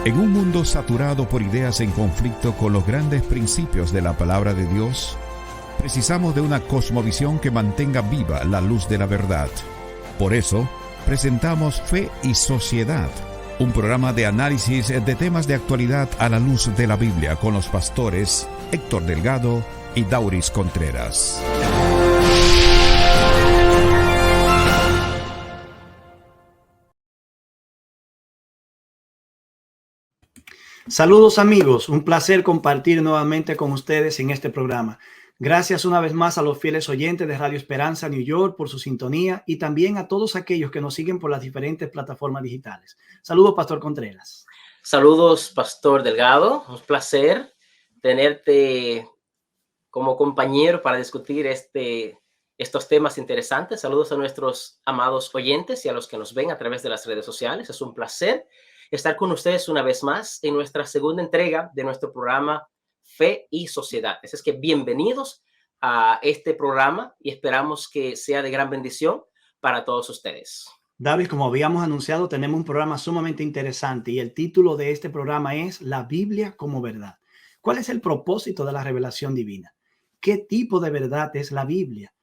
En un mundo saturado por ideas en conflicto con los grandes principios de la palabra de Dios, precisamos de una cosmovisión que mantenga viva la luz de la verdad. Por eso, presentamos Fe y Sociedad, un programa de análisis de temas de actualidad a la luz de la Biblia con los pastores Héctor Delgado y Dauris Contreras. Saludos amigos, un placer compartir nuevamente con ustedes en este programa. Gracias una vez más a los fieles oyentes de Radio Esperanza New York por su sintonía y también a todos aquellos que nos siguen por las diferentes plataformas digitales. Saludos, Pastor Contreras. Saludos, Pastor Delgado. Un placer tenerte como compañero para discutir estos temas interesantes. Saludos a nuestros amados oyentes y a los que nos ven a través de las redes sociales. Es un placer estar con ustedes una vez más en nuestra segunda entrega de nuestro programa Fe y Sociedad. Así es que bienvenidos a este programa y esperamos que sea de gran bendición para todos ustedes. David, como habíamos anunciado, tenemos un programa sumamente interesante y el título de este programa es La Biblia como verdad. ¿Cuál es el propósito de la revelación divina? ¿Qué tipo de verdad es la Biblia?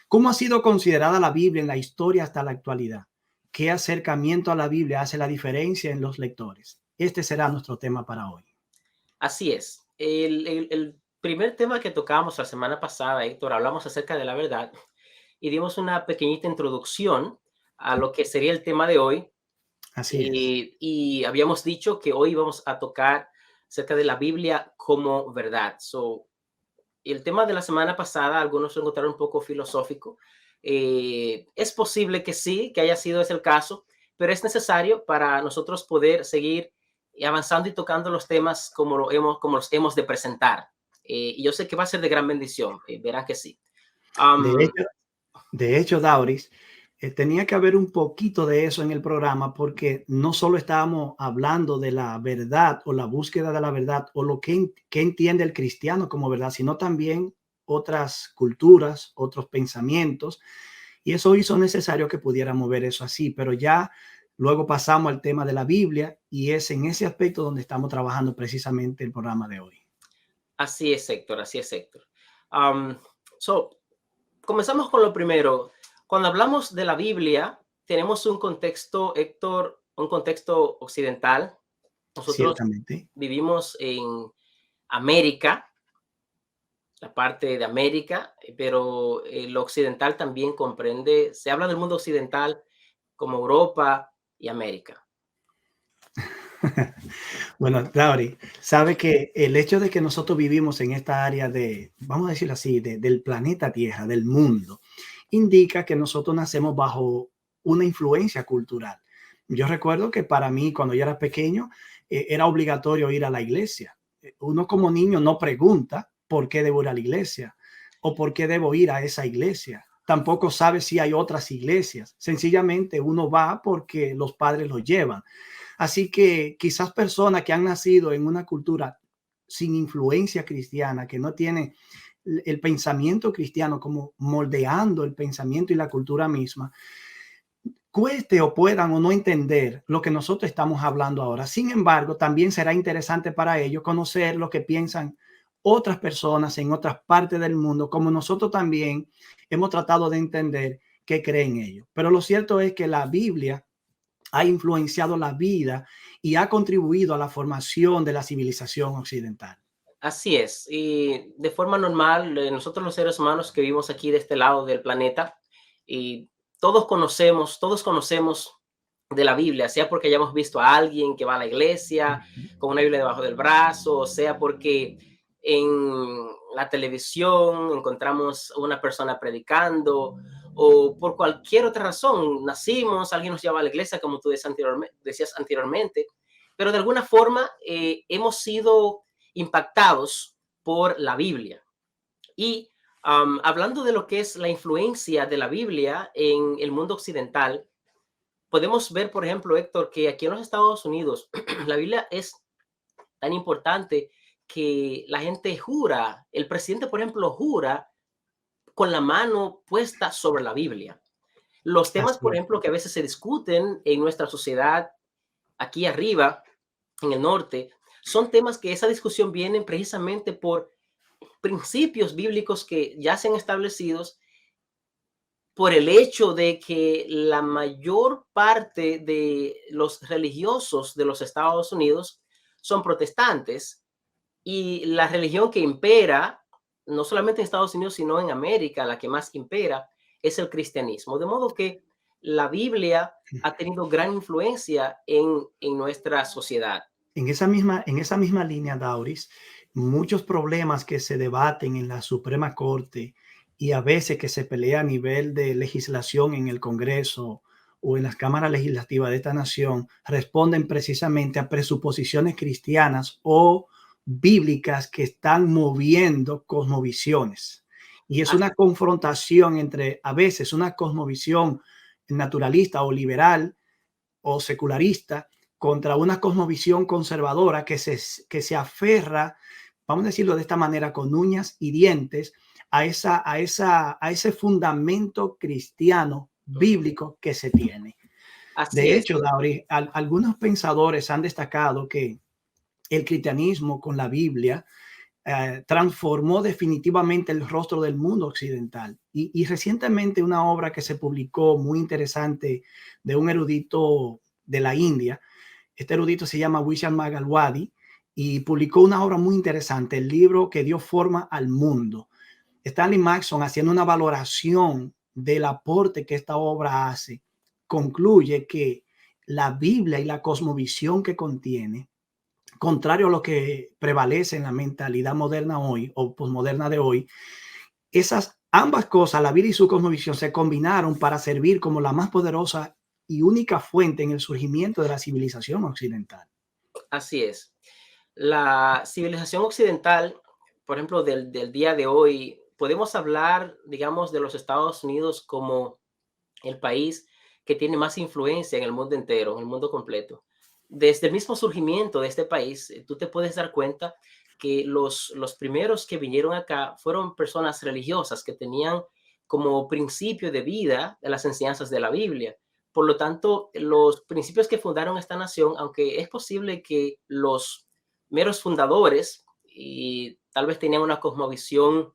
¿Cómo ha sido considerada la Biblia en la historia hasta la actualidad? ¿Qué acercamiento a la Biblia hace la diferencia en los lectores? Este será nuestro tema para hoy. Así es. El primer tema que tocamos la semana pasada, Héctor, hablamos acerca de la verdad y dimos una pequeñita introducción a lo que sería el tema de hoy. Así es. Y habíamos dicho que hoy vamos a tocar acerca de la Biblia como verdad. El tema de la semana pasada, algunos lo encontraron un poco filosófico. Es posible que sí, que haya sido ese el caso, pero es necesario para nosotros poder seguir avanzando y tocando los temas como los hemos de presentar. Y yo sé que va a ser de gran bendición, verán que sí. De hecho, Dauris, tenía que haber un poquito de eso en el programa porque no solo estábamos hablando de la verdad o la búsqueda de la verdad o lo que entiende el cristiano como verdad, sino también otras culturas, otros pensamientos. Y eso hizo necesario que pudiéramos ver eso así, pero ya luego pasamos al tema de la Biblia y es en ese aspecto donde estamos trabajando precisamente el programa de hoy. Así es, Héctor, así es, Héctor. Um, Comenzamos con lo primero. Cuando hablamos de la Biblia, tenemos un contexto, Héctor, un contexto occidental. Nosotros Ciertamente. vivimos en América, la parte de América, pero lo occidental también comprende, se habla del mundo occidental como Europa y América. Bueno, Dauri, sabe que el hecho de que nosotros vivimos en esta área de, vamos a decirlo así, del planeta Tierra, del mundo, indica que nosotros nacemos bajo una influencia cultural. Yo recuerdo que para mí, cuando yo era pequeño, era obligatorio ir a la iglesia. Uno como niño no pregunta por qué debo ir a la iglesia o por qué debo ir a esa iglesia. Tampoco sabe si hay otras iglesias. Sencillamente uno va porque los padres lo llevan. Así que quizás personas que han nacido en una cultura sin influencia cristiana, que no tiene el pensamiento cristiano como moldeando el pensamiento y la cultura misma, cueste o puedan o no entender lo que nosotros estamos hablando ahora. Sin embargo, también será interesante para ellos conocer lo que piensan otras personas en otras partes del mundo, como nosotros también hemos tratado de entender qué creen ellos. Pero lo cierto es que la Biblia ha influenciado la vida y ha contribuido a la formación de la civilización occidental. Así es. Y de forma normal, nosotros los seres humanos que vivimos aquí de este lado del planeta, y todos conocemos de la Biblia, sea porque hayamos visto a alguien que va a la iglesia con una Biblia debajo del brazo, o sea porque en la televisión encontramos a una persona predicando, o por cualquier otra razón, nacimos, alguien nos lleva a la iglesia, como tú decías anteriormente, pero de alguna forma hemos sido impactados por la Biblia. Y hablando de lo que es la influencia de la Biblia en el mundo occidental, podemos ver, por ejemplo, Héctor, que aquí en los Estados Unidos la Biblia es tan importante que la gente jura, el presidente, por ejemplo, jura con la mano puesta sobre la Biblia. Los temas, Así por es. ejemplo, que a veces se discuten en nuestra sociedad aquí arriba, en el norte, son temas que esa discusión viene precisamente por principios bíblicos que ya se han establecidos, por el hecho de que la mayor parte de los religiosos de los Estados Unidos son protestantes, y la religión que impera, no solamente en Estados Unidos, sino en América, la que más impera es el cristianismo. De modo que la Biblia ha tenido gran influencia en nuestra sociedad. En esa misma línea, Dauris, muchos problemas que se debaten en la Suprema Corte y a veces que se pelea a nivel de legislación en el Congreso o en las cámaras legislativas de esta nación responden precisamente a presuposiciones cristianas o bíblicas que están moviendo cosmovisiones. Y es una confrontación entre, a veces, una cosmovisión naturalista o liberal o secularista contra una cosmovisión conservadora que se aferra, vamos a decirlo de esta manera, con uñas y dientes a ese fundamento cristiano bíblico que se tiene. De hecho, Dauri, algunos pensadores han destacado que el cristianismo con la Biblia transformó definitivamente el rostro del mundo occidental. Y recientemente una obra que se publicó muy interesante de un erudito de la India, este erudito se llama Vishal Mangalwadi y publicó una obra muy interesante, el libro que dio forma al mundo. Stanley Maxson, haciendo una valoración del aporte que esta obra hace, concluye que la Biblia y la cosmovisión que contiene, contrario a lo que prevalece en la mentalidad moderna hoy o posmoderna de hoy, ambas cosas, la Biblia y su cosmovisión, se combinaron para servir como la más poderosa y única fuente en el surgimiento de la civilización occidental. Así es. La civilización occidental, por ejemplo, del día de hoy, podemos hablar, digamos, de los Estados Unidos como el país que tiene más influencia en el mundo entero, en el mundo completo. Desde el mismo surgimiento de este país, tú te puedes dar cuenta que los primeros que vinieron acá fueron personas religiosas que tenían como principio de vida de las enseñanzas de la Biblia. Por lo tanto, los principios que fundaron esta nación, aunque es posible que los meros fundadores y tal vez tenían una cosmovisión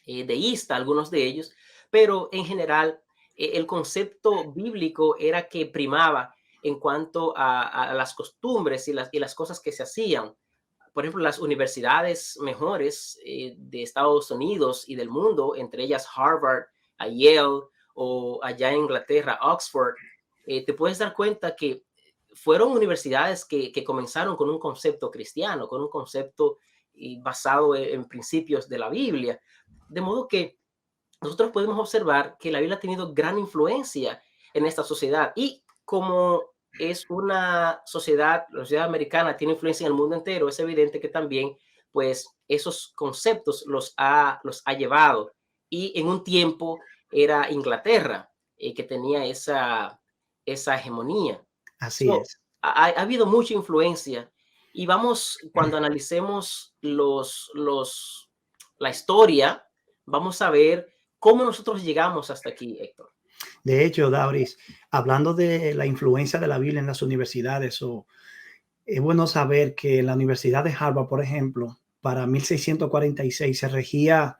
deísta, algunos de ellos, pero en general el concepto bíblico era que primaba en cuanto a las costumbres y las cosas que se hacían. Por ejemplo, las universidades mejores de Estados Unidos y del mundo, entre ellas Harvard, Yale o allá en Inglaterra, Oxford, te puedes dar cuenta que fueron universidades que comenzaron con un concepto cristiano, con un concepto basado en principios de la Biblia. De modo que nosotros podemos observar que la Biblia ha tenido gran influencia en esta sociedad, y como es una sociedad, la sociedad americana tiene influencia en el mundo entero, es evidente que también pues esos conceptos los ha llevado. Y en un tiempo era Inglaterra que tenía esa hegemonía. Así es. Ha habido mucha influencia, y cuando analicemos la historia, vamos a ver cómo nosotros llegamos hasta aquí, Héctor. De hecho, Dauris, hablando de la influencia de la Biblia en las universidades, es bueno saber que la Universidad de Harvard, por ejemplo, para 1646 se regía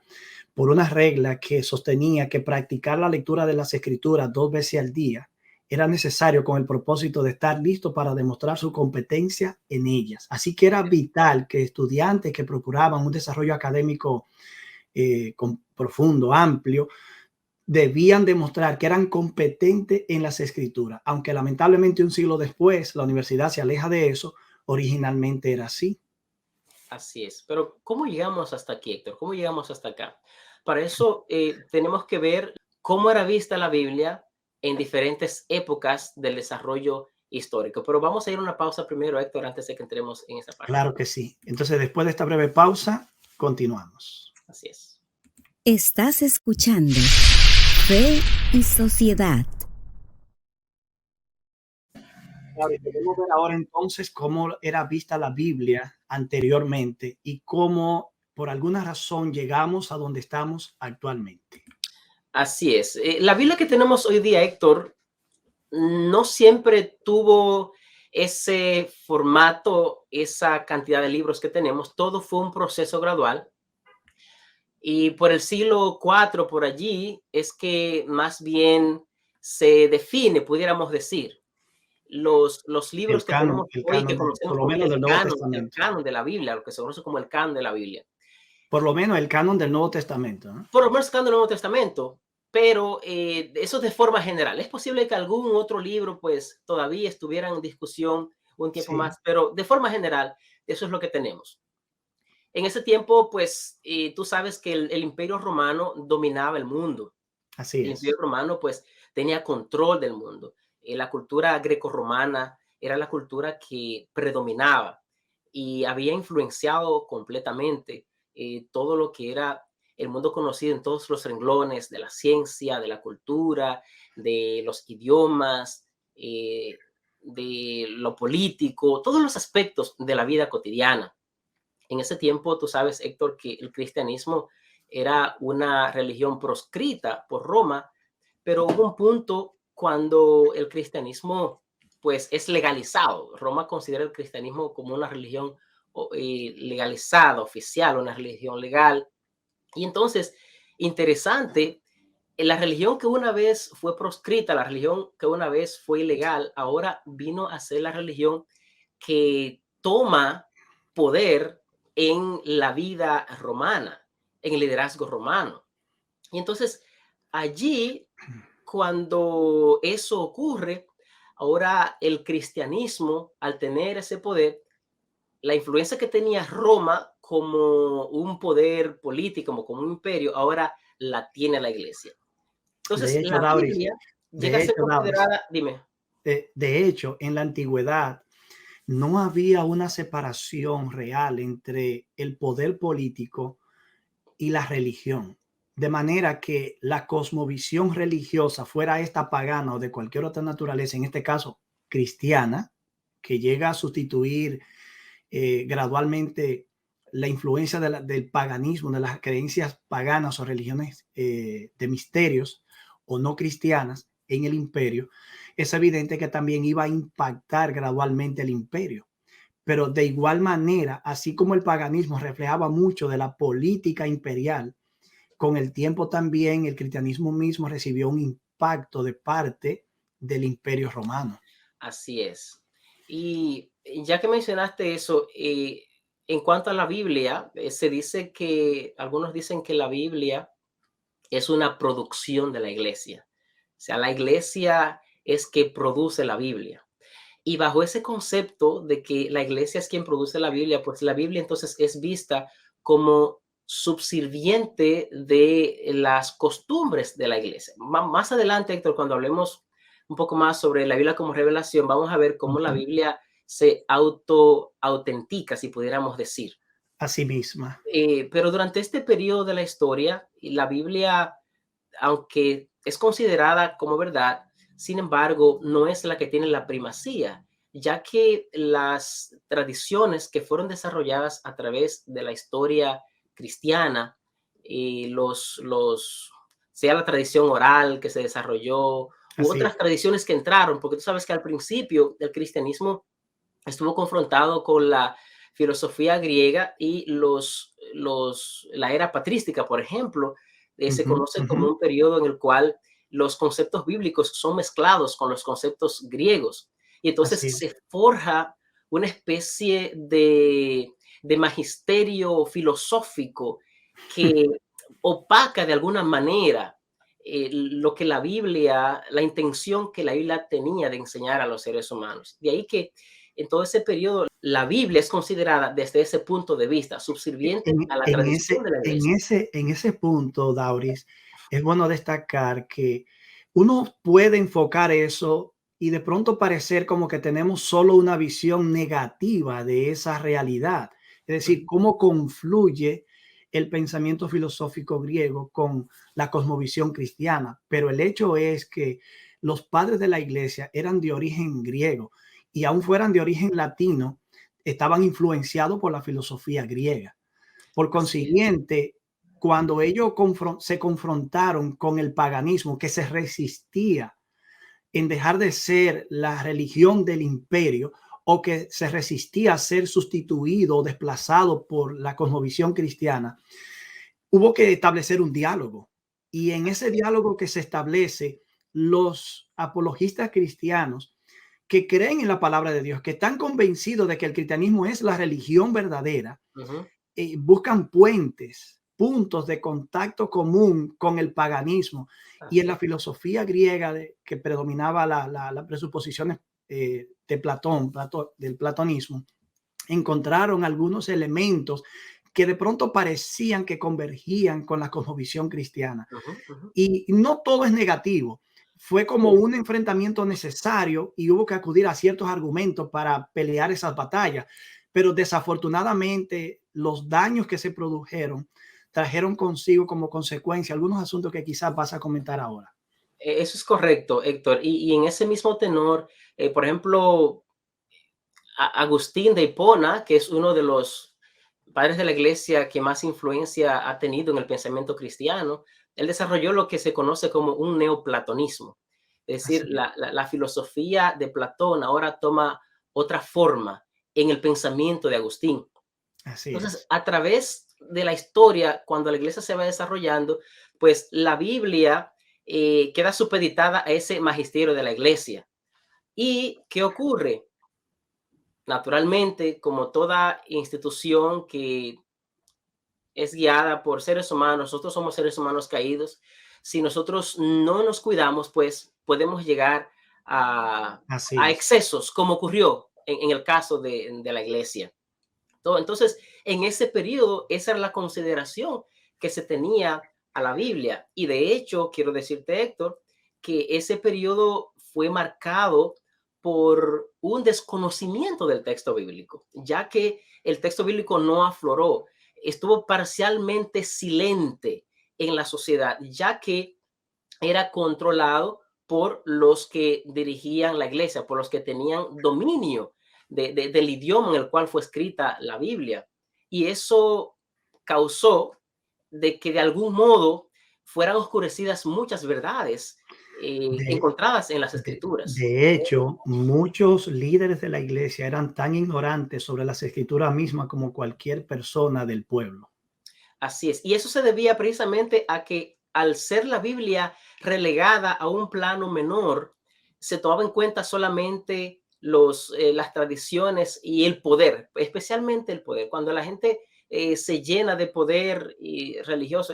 por una regla que sostenía que practicar la lectura de las Escrituras 2 veces al día era necesario con el propósito de estar listo para demostrar su competencia en ellas. Así que era vital que estudiantes que procuraban un desarrollo académico profundo, amplio, debían demostrar que eran competentes en las escrituras. Aunque lamentablemente un siglo después la universidad se aleja de eso, originalmente era así. Así es. Pero ¿cómo llegamos hasta aquí, Héctor? ¿Cómo llegamos hasta acá? Para eso tenemos que ver cómo era vista la Biblia en diferentes épocas del desarrollo histórico. Pero vamos a ir a una pausa primero, Héctor, antes de que entremos en esa parte. Claro que sí. Entonces, después de esta breve pausa, continuamos. Así es. Estás escuchando Fe y Sociedad. Podemos ver ahora entonces cómo era vista la Biblia anteriormente y cómo por alguna razón llegamos a donde estamos actualmente. Así es. La Biblia que tenemos hoy día, Héctor, no siempre tuvo ese formato, esa cantidad de libros que tenemos, todo fue un proceso gradual. Y por el siglo IV, por allí, es que más bien se define, pudiéramos decir, los libros que tenemos hoy, que por conocemos lo hoy, menos del Nuevo el Testamento. canon de la Biblia, lo que se conoce como el canon de la Biblia. Por lo menos el canon del Nuevo Testamento, ¿no? Por lo menos el canon del Nuevo Testamento, pero eso de forma general. Es posible que algún otro libro, pues, todavía estuviera en discusión un tiempo Sí, más, pero de forma general, eso es lo que tenemos. En ese tiempo, pues, tú sabes que el Imperio Romano dominaba el mundo. así El es. Imperio Romano, pues, tenía control del mundo. La cultura grecorromana era la cultura que predominaba y había influenciado completamente todo lo que era el mundo conocido en todos los renglones de la ciencia, de la cultura, de los idiomas, de lo político, todos los aspectos de la vida cotidiana. En ese tiempo, tú sabes, Héctor, que el cristianismo era una religión proscrita por Roma, pero hubo un punto cuando el cristianismo, pues, es legalizado. Roma considera el cristianismo como una religión legalizada, oficial, una religión legal. Y entonces, interesante, la religión que una vez fue proscrita, la religión que una vez fue ilegal, ahora vino a ser la religión que toma poder en la vida romana, en el liderazgo romano. Y entonces, allí, cuando eso ocurre, ahora el cristianismo, al tener ese poder, la influencia que tenía Roma como un poder político, como un imperio, ahora la tiene la iglesia. De Entonces, hecho, la Dauris, Biblia llega a ser considerada, dime. de hecho, en la antigüedad no había una separación real entre el poder político y la religión. De manera que la cosmovisión religiosa, fuera esta pagana o de cualquier otra naturaleza, en este caso cristiana, que llega a sustituir gradualmente la influencia del paganismo, de las creencias paganas o religiones de misterios o no cristianas en el imperio, es evidente que también iba a impactar gradualmente el imperio. Pero de igual manera, así como el paganismo reflejaba mucho de la política imperial, con el tiempo también el cristianismo mismo recibió un impacto de parte del imperio romano. Así es. Y ya que mencionaste eso, en cuanto a la Biblia, se dice que algunos dicen que la Biblia es una producción de la iglesia. O sea, la iglesia es que produce la Biblia. Y bajo ese concepto de que la iglesia es quien produce la Biblia, pues la Biblia entonces es vista como subsirviente de las costumbres de la iglesia. Más adelante, Héctor, cuando hablemos un poco más sobre la Biblia como revelación, vamos a ver cómo la Biblia se autentica, si pudiéramos decir. Así misma. Pero durante este periodo de la historia, la Biblia, aunque es considerada como verdad, sin embargo, no es la que tiene la primacía, ya que las tradiciones que fueron desarrolladas a través de la historia cristiana, sea la tradición oral que se desarrolló u Así otras tradiciones que entraron, porque tú sabes que al principio el cristianismo estuvo confrontado con la filosofía griega y la era patrística, por ejemplo, se conoce como un periodo en el cual los conceptos bíblicos son mezclados con los conceptos griegos. Y entonces se forja una especie de magisterio filosófico que opaca de alguna manera lo que la Biblia, la intención que la Biblia tenía de enseñar a los seres humanos. De ahí que en todo ese periodo la Biblia es considerada desde ese punto de vista subsirviente a la tradición de la iglesia. En ese punto, Dauris, es bueno destacar que uno puede enfocar eso y de pronto parecer como que tenemos solo una visión negativa de esa realidad. Es decir, cómo confluye el pensamiento filosófico griego con la cosmovisión cristiana. Pero el hecho es que los padres de la iglesia eran de origen griego y aún fueran de origen latino, estaban influenciados por la filosofía griega. Por consiguiente, cuando ellos se confrontaron con el paganismo que se resistía en dejar de ser la religión del imperio, o que se resistía a ser sustituido o desplazado por la cosmovisión cristiana, hubo que establecer un diálogo. Y en ese diálogo que se establece, los apologistas cristianos que creen en la palabra de Dios, que están convencidos de que el cristianismo es la religión verdadera, buscan puentes, puntos de contacto común con el paganismo. Y en la filosofía griega que predominaba las presuposiciones de Platón, del platonismo, encontraron algunos elementos que de pronto parecían que convergían con la cosmovisión cristiana. Y no todo es negativo. Fue como un enfrentamiento necesario y hubo que acudir a ciertos argumentos para pelear esas batallas. Pero desafortunadamente los daños que se produjeron trajeron consigo como consecuencia algunos asuntos que quizás vas a comentar ahora. Eso es correcto, Héctor. Y en ese mismo tenor, por ejemplo, Agustín de Hipona, que es uno de los padres de la iglesia que más influencia ha tenido en el pensamiento cristiano, él desarrolló lo que se conoce como un neoplatonismo. Es decir, la filosofía de Platón ahora toma otra forma en el pensamiento de Agustín. Entonces, a través de la historia, cuando la iglesia se va desarrollando, pues la Biblia queda supeditada a ese magisterio de la iglesia. ¿Y qué ocurre? Naturalmente, como toda institución que es guiada por seres humanos, nosotros somos seres humanos caídos. Si nosotros no nos cuidamos, pues podemos llegar a excesos, como ocurrió en el caso de la iglesia. Entonces, en ese periodo, esa era la consideración que se tenía a la Biblia. Y de hecho, quiero decirte, Héctor, que ese periodo fue marcado por un desconocimiento del texto bíblico, ya que el texto bíblico no afloró, estuvo parcialmente silente en la sociedad, ya que era controlado por los que dirigían la iglesia, por los que tenían dominio del idioma en el cual fue escrita la Biblia. Y eso causó de que de algún modo fueran oscurecidas muchas verdades encontradas en las escrituras. De hecho, muchos líderes de la iglesia eran tan ignorantes sobre las escrituras mismas como cualquier persona del pueblo. Así es. Y eso se debía precisamente a que al ser la Biblia relegada a un plano menor, se tomaba en cuenta solamente las tradiciones y el poder, especialmente el poder. Cuando la gente se llena de poder y religioso.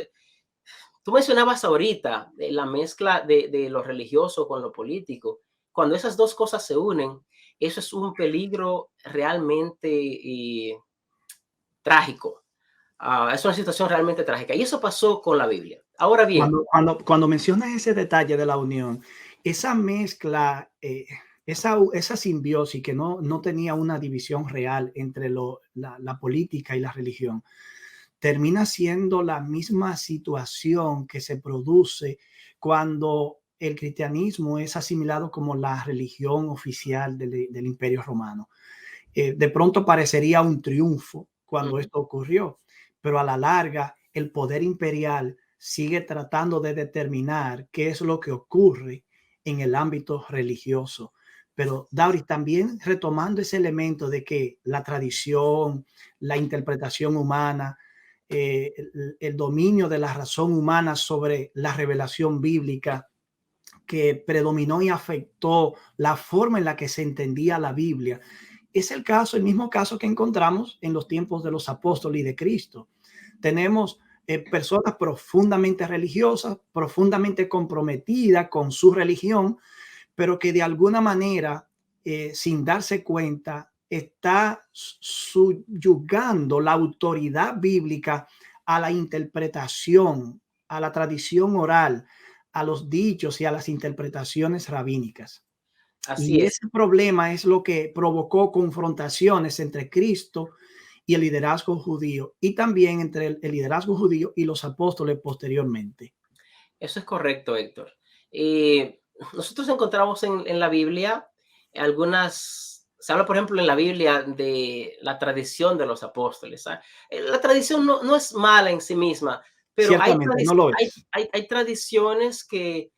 Tú mencionabas ahorita la mezcla de lo religioso con lo político. Cuando esas dos cosas se unen, eso es un peligro realmente trágico. Es una situación realmente trágica. Y eso pasó con la Biblia. Ahora bien. Cuando mencionas ese detalle de la unión, esa mezcla, esa simbiosis que no tenía una división real entre la política y la religión, termina siendo la misma situación que se produce cuando el cristianismo es asimilado como la religión oficial del Imperio Romano. De pronto parecería un triunfo cuando esto ocurrió, pero a la larga el poder imperial sigue tratando de determinar qué es lo que ocurre en el ámbito religioso. Pero Dauris, también retomando ese elemento de que la tradición, la interpretación humana, el dominio de la razón humana sobre la revelación bíblica que predominó y afectó la forma en la que se entendía la Biblia. Es el mismo caso que encontramos en los tiempos de los apóstoles y de Cristo. Tenemos personas profundamente religiosas, profundamente comprometidas con su religión, pero que de alguna manera, sin darse cuenta, está subyugando la autoridad bíblica a la interpretación, a la tradición oral, a los dichos y a las interpretaciones rabínicas. Así es. Ese problema es lo que provocó confrontaciones entre Cristo y el liderazgo judío, y también entre el liderazgo judío y los apóstoles posteriormente. Eso es correcto, Héctor. Nosotros encontramos en la Biblia se habla, por ejemplo, en la Biblia de la tradición de los apóstoles. La tradición no es mala en sí misma, pero hay tradiciones que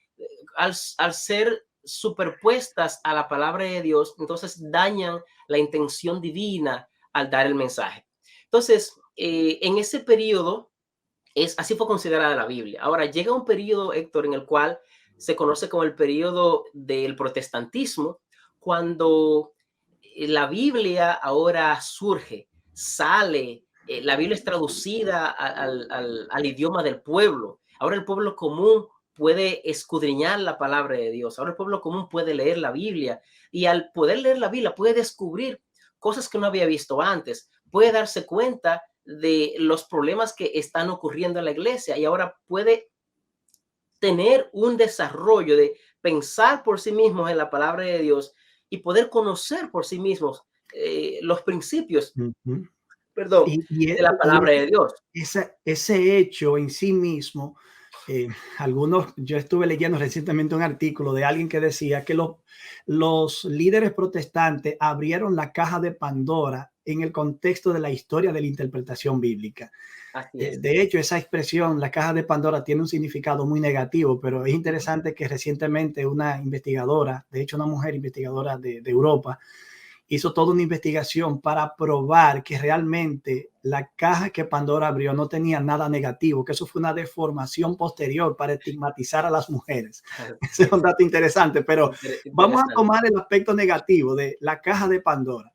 al ser superpuestas a la palabra de Dios, entonces dañan la intención divina al dar el mensaje. Entonces, en ese periodo, así fue considerada la Biblia. Ahora llega un periodo, Héctor, en el cual se conoce como el periodo del protestantismo, cuando la Biblia ahora surge, sale, la Biblia es traducida al idioma del pueblo. Ahora el pueblo común puede escudriñar la palabra de Dios. Ahora el pueblo común puede leer la Biblia, y al poder leer la Biblia puede descubrir cosas que no había visto antes, puede darse cuenta de los problemas que están ocurriendo en la iglesia, y ahora puede tener un desarrollo de pensar por sí mismos en la palabra de Dios y poder conocer por sí mismos los principios, Ujú. perdón, de la palabra de Dios. Ese hecho en sí mismo, eh, yo estuve leyendo recientemente un artículo de alguien que decía que los líderes protestantes abrieron la caja de Pandora en el contexto de la historia de la interpretación bíblica. Así es. De hecho, esa expresión, la caja de Pandora, tiene un significado muy negativo, pero es interesante que recientemente una investigadora, de hecho una mujer investigadora de Europa, hizo toda una investigación para probar que realmente la caja que Pandora abrió no tenía nada negativo, que eso fue una deformación posterior para estigmatizar a las mujeres. Ese es un dato interesante, pero vamos a tomar el aspecto negativo de la caja de Pandora.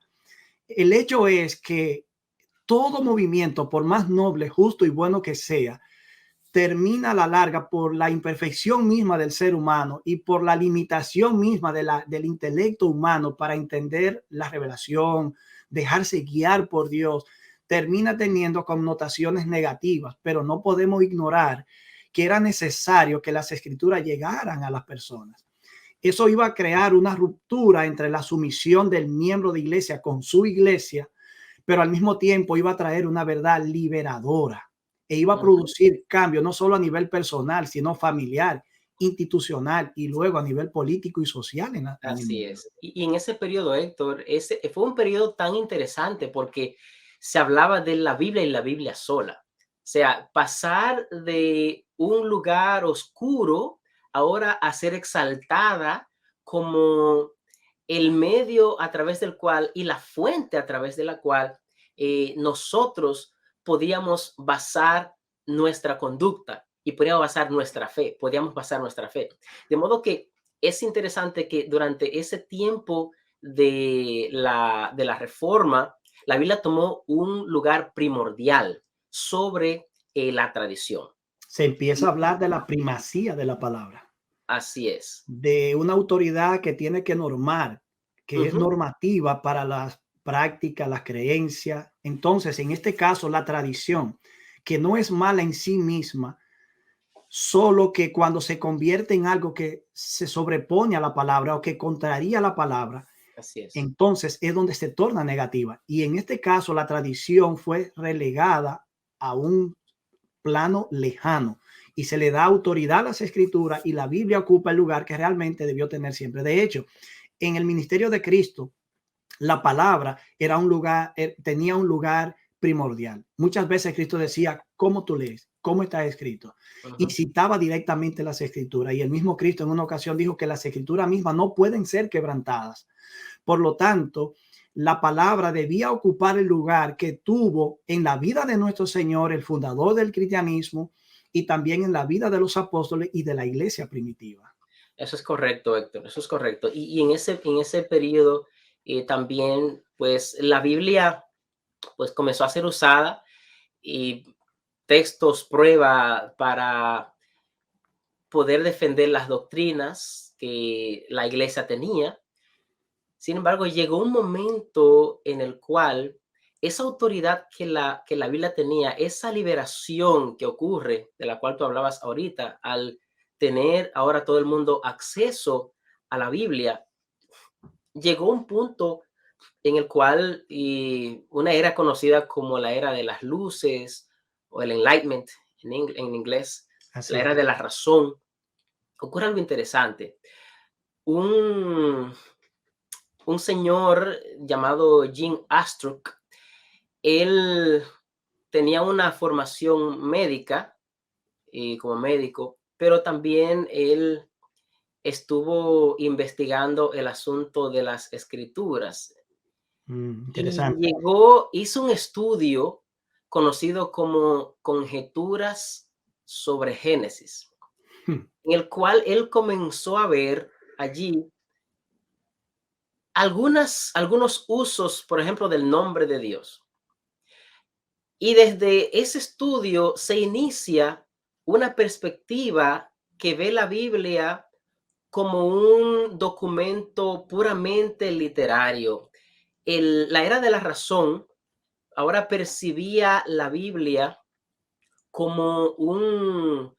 El hecho es que todo movimiento, por más noble, justo y bueno que sea, termina a la larga por la imperfección misma del ser humano y por la limitación misma del intelecto humano para entender la revelación, dejarse guiar por Dios, termina teniendo connotaciones negativas, pero no podemos ignorar que era necesario que las escrituras llegaran a las personas. Eso iba a crear una ruptura entre la sumisión del miembro de iglesia con su iglesia, pero al mismo tiempo iba a traer una verdad liberadora e iba a producir cambio no solo a nivel personal, sino familiar, institucional y luego a nivel político y social. Así es. Y en ese periodo, Héctor, ese fue un periodo tan interesante porque se hablaba de la Biblia y la Biblia sola. O sea, pasar de un lugar oscuro ahora a ser exaltada como el medio a través del cual y la fuente a través de la cual nosotros podíamos basar nuestra conducta y podíamos basar nuestra fe, De modo que es interesante que durante ese tiempo de la reforma, la Biblia tomó un lugar primordial sobre la tradición. Se empieza a hablar de la primacía de la palabra, Así es. de una autoridad que tiene que normar, que es normativa para las prácticas, las creencias. Entonces, en este caso, la tradición, que no es mala en sí misma, solo que cuando se convierte en algo que se sobrepone a la palabra o que contraría la palabra, Así es. entonces es donde se torna negativa. Y en este caso, la tradición fue relegada a un plano lejano y se le da autoridad a las escrituras, y la Biblia ocupa el lugar que realmente debió tener siempre. De hecho, en el ministerio de Cristo, la palabra era un lugar, tenía un lugar primordial. Muchas veces Cristo decía, ¿cómo tú lees? ¿Cómo está escrito? Y citaba directamente las escrituras. Y el mismo Cristo en una ocasión dijo que las escrituras mismas no pueden ser quebrantadas. Por lo tanto, la palabra debía ocupar el lugar que tuvo en la vida de nuestro Señor, el fundador del cristianismo, y también en la vida de los apóstoles y de la iglesia primitiva. Eso es correcto, Héctor, eso es correcto. Y en ese periodo también, pues la Biblia pues comenzó a ser usada y textos prueba para poder defender las doctrinas que la iglesia tenía. Sin embargo, llegó un momento en el cual esa autoridad que la Biblia tenía, esa liberación que ocurre, de la cual tú hablabas ahorita, al tener ahora todo el mundo acceso a la Biblia, llegó un punto en el cual una era conocida como la era de las luces o el Enlightenment en inglés, Así la es. era de la razón. Ocurre algo interesante. Un señor llamado Jean Astruc, él tenía una formación médica como médico, pero también él estuvo investigando el asunto de las escrituras. Y Interesante. hizo un estudio conocido como Conjeturas sobre Génesis, Hmm. en el cual él comenzó a ver allí algunos usos, por ejemplo, del nombre de Dios. Y desde ese estudio se inicia una perspectiva que ve la Biblia como un documento puramente literario. La era de la razón ahora percibía la Biblia como un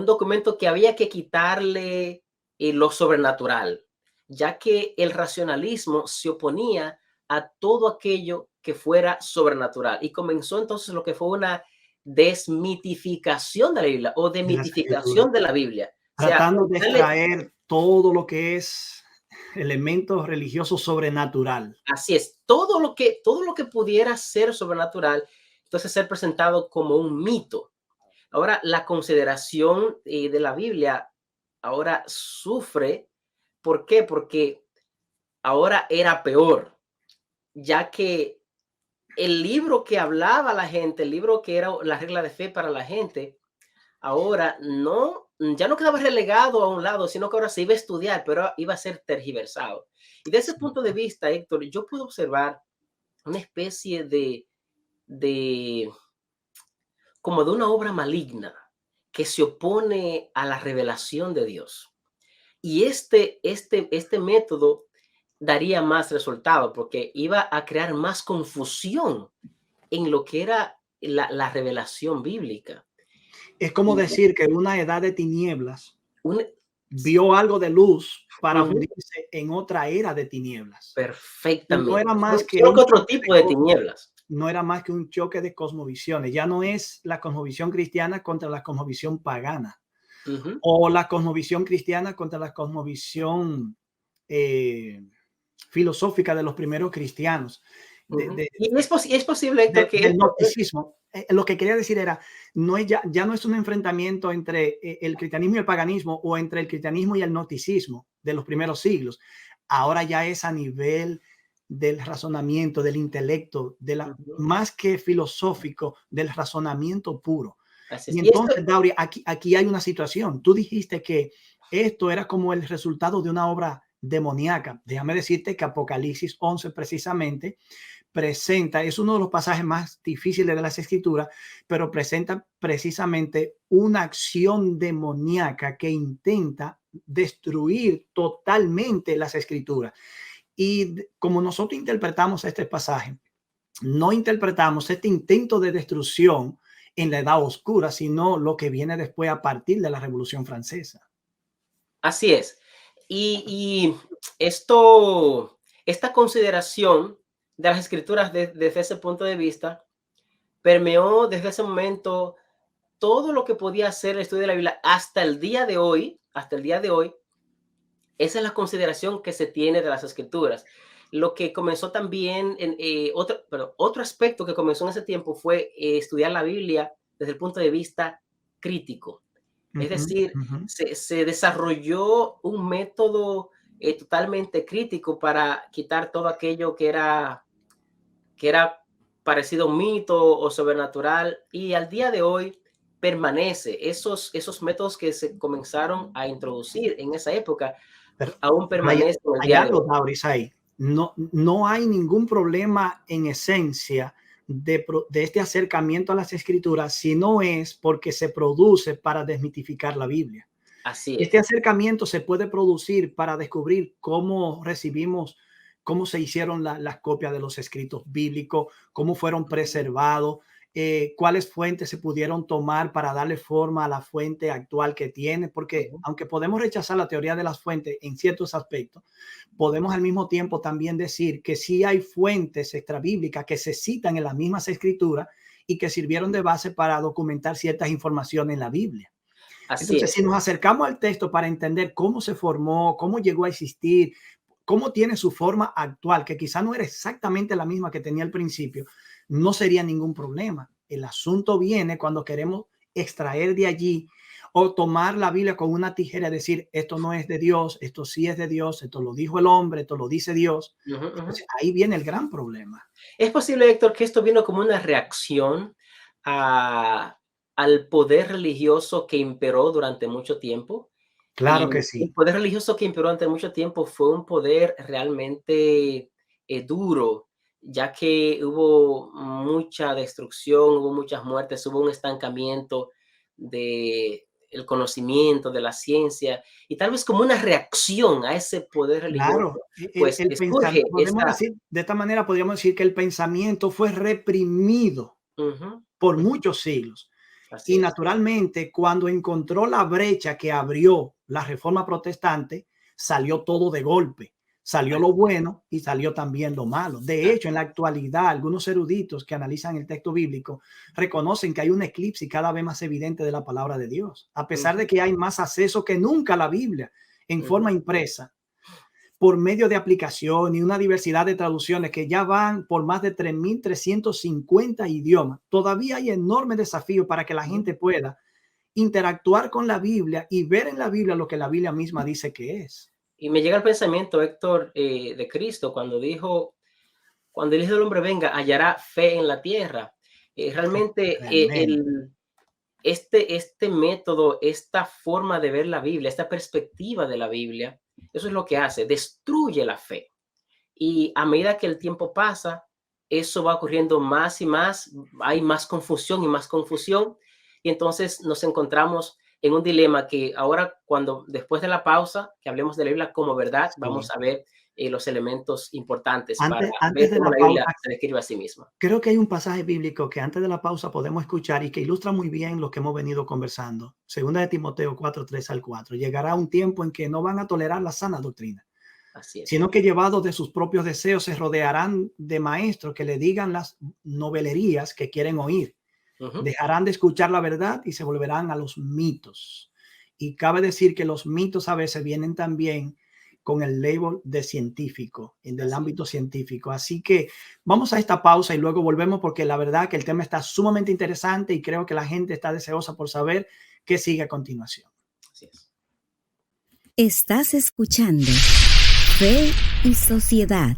documento que había que quitarle lo sobrenatural, ya que el racionalismo se oponía a todo aquello que fuera sobrenatural. Y comenzó entonces lo que fue una desmitificación de la Biblia o De las escrituras. demitificación de la Biblia. O sea, Tratando de darle, extraer todo lo que es elementos religiosos sobrenatural. así es, todo lo que pudiera ser sobrenatural, entonces ser presentado como un mito. Ahora, la consideración de la Biblia ahora sufre. ¿Por qué? Porque ahora era peor, ya que el libro que hablaba la gente, el libro que era la regla de fe para la gente, ahora ya no quedaba relegado a un lado, sino que ahora se iba a estudiar, pero iba a ser tergiversado. Y de ese punto de vista, Héctor, yo puedo observar una especie de como de una obra maligna que se opone a la revelación de Dios. Y este método daría más resultado porque iba a crear más confusión en lo que era la revelación bíblica. Es como Y decir que una edad de tinieblas un, vio algo de luz para Ujú, fundirse en otra era de tinieblas. Y no perfectamente. era más que Solo que un otro choque tipo de tinieblas. no era más que un choque de cosmovisiones. Ya no es la cosmovisión cristiana contra la cosmovisión pagana Ujú, o la cosmovisión cristiana contra la cosmovisión eh, filosófica de los primeros cristianos. De, ujú. de, Y es posible, Héctor, que del esto gnosticismo. Lo que quería decir era, no es ya no es un enfrentamiento entre el cristianismo y el paganismo o entre el cristianismo y el gnosticismo de los primeros siglos. Ahora ya es a nivel del razonamiento, del intelecto, ujú, más que filosófico, del razonamiento puro. así Y es. Y esto, entonces, Dauri, aquí hay una situación. Tú dijiste que esto era como el resultado de una obra demoníaca. Déjame decirte que Apocalipsis 11 precisamente presenta, es uno de los pasajes más difíciles de las escrituras, pero presenta precisamente una acción demoníaca que intenta destruir totalmente las escrituras. Y como nosotros interpretamos este pasaje, no interpretamos este intento de destrucción en la edad oscura, sino lo que viene después a partir de la Revolución Francesa. así es. Y esta consideración de las escrituras desde ese punto de vista permeó desde ese momento todo lo que podía ser el estudio de la Biblia hasta el día de hoy. Hasta el día de hoy, esa es la consideración que se tiene de las escrituras. Lo que comenzó también, otro aspecto que comenzó en ese tiempo fue estudiar la Biblia desde el punto de vista crítico. Uh Es -huh, decir, uh -huh. se desarrolló un método totalmente crítico para quitar todo aquello que era parecido a un mito o sobrenatural, y al día de hoy permanece. Esos métodos que se comenzaron a introducir en esa época Pero aún permanecen el hay día de algo, hoy. Dauris, ahí. No hay ningún problema en esencia de este acercamiento a las escrituras, si no es porque se produce para desmitificar la Biblia. Así Este es. acercamiento se puede producir para descubrir cómo recibimos, cómo se hicieron las copias de los escritos bíblicos, cómo fueron preservados, cuáles fuentes se pudieron tomar para darle forma a la fuente actual que tiene, porque Ujú. aunque podemos rechazar la teoría de las fuentes en ciertos aspectos, podemos al mismo tiempo también decir que sí hay fuentes extrabíblicas que se citan en las mismas escrituras y que sirvieron de base para documentar ciertas informaciones en la Biblia. Así Entonces, si es. nos acercamos al texto para entender cómo se formó, cómo llegó a existir, cómo tiene su forma actual, que quizá no era exactamente la misma que tenía al principio, no sería ningún problema. El asunto viene cuando queremos extraer de allí o tomar la Biblia con una tijera y decir, esto no es de Dios, esto sí es de Dios, esto lo dijo el hombre, esto lo dice Dios. Ujú, ujú. Entonces, ahí viene el gran problema. Es posible, Héctor, que esto vino como una reacción al poder religioso que imperó durante mucho tiempo. Claro Y que el sí. poder religioso que imperó durante mucho tiempo fue un poder realmente duro, ya que hubo mucha destrucción, hubo muchas muertes, hubo un estancamiento de el conocimiento de la ciencia, y tal vez como una reacción a ese poder religioso, Claro, pues pensamiento, surge podemos esta. decir, de esta manera podríamos decir que el pensamiento fue reprimido Ujú, por ujú, muchos siglos. así Y es. naturalmente, cuando encontró la brecha que abrió la Reforma Protestante, salió todo de golpe. Salió lo bueno y salió también lo malo. De hecho, en la actualidad, algunos eruditos que analizan el texto bíblico reconocen que hay un eclipse cada vez más evidente de la palabra de Dios, a pesar Ujú, de que hay más acceso que nunca a la Biblia en ujú. forma impresa por medio de aplicación y una diversidad de traducciones que ya van por más de 3.350 idiomas. Todavía hay enorme desafío para que la Ujú. gente pueda interactuar con la Biblia y ver en la Biblia lo que la Biblia misma dice que es. Y me llega el pensamiento, Héctor, de Cristo cuando dijo, cuando el Hijo del Hombre venga, hallará fe en la tierra. Realmente Tremendo. este método, esta forma de ver la Biblia, esta perspectiva de la Biblia, eso es lo que hace, destruye la fe. Y a medida que el tiempo pasa, eso va ocurriendo más y más, hay más confusión y más confusión, y entonces nos encontramos en un dilema que ahora, cuando después de la pausa, que hablemos de la Biblia como verdad, Sí. vamos a ver los elementos importantes para Antes ver de cómo la la Biblia pausa, se describe a sí misma. creo que hay un pasaje bíblico que antes de la pausa podemos escuchar y que ilustra muy bien lo que hemos venido conversando. Segunda de Timoteo 4:3 al 4. Llegará un tiempo en que no van a tolerar la sana doctrina, Así es. sino que llevados de sus propios deseos se rodearán de maestros que le digan las novelerías que quieren oír. Ujú. Dejarán de escuchar la verdad y se volverán a los mitos. Y cabe decir que los mitos a veces vienen también con el label de científico, en el Así ámbito es. científico. Así que vamos a esta pausa y luego volvemos porque la verdad que el tema está sumamente interesante y creo que la gente está deseosa por saber qué sigue a continuación. Así es. Estás escuchando Fe y Sociedad.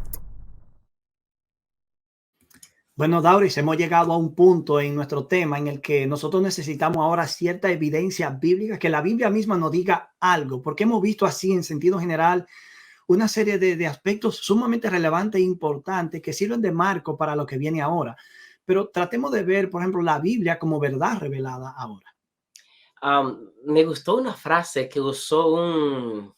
Bueno, Dauris, hemos llegado a un punto en nuestro tema en el que nosotros necesitamos ahora cierta evidencia bíblica, que la Biblia misma nos diga algo, porque hemos visto así en sentido general una serie de aspectos sumamente relevantes e importantes que sirven de marco para lo que viene ahora. Pero tratemos de ver, por ejemplo, la Biblia como verdad revelada ahora. Me gustó una frase que usó un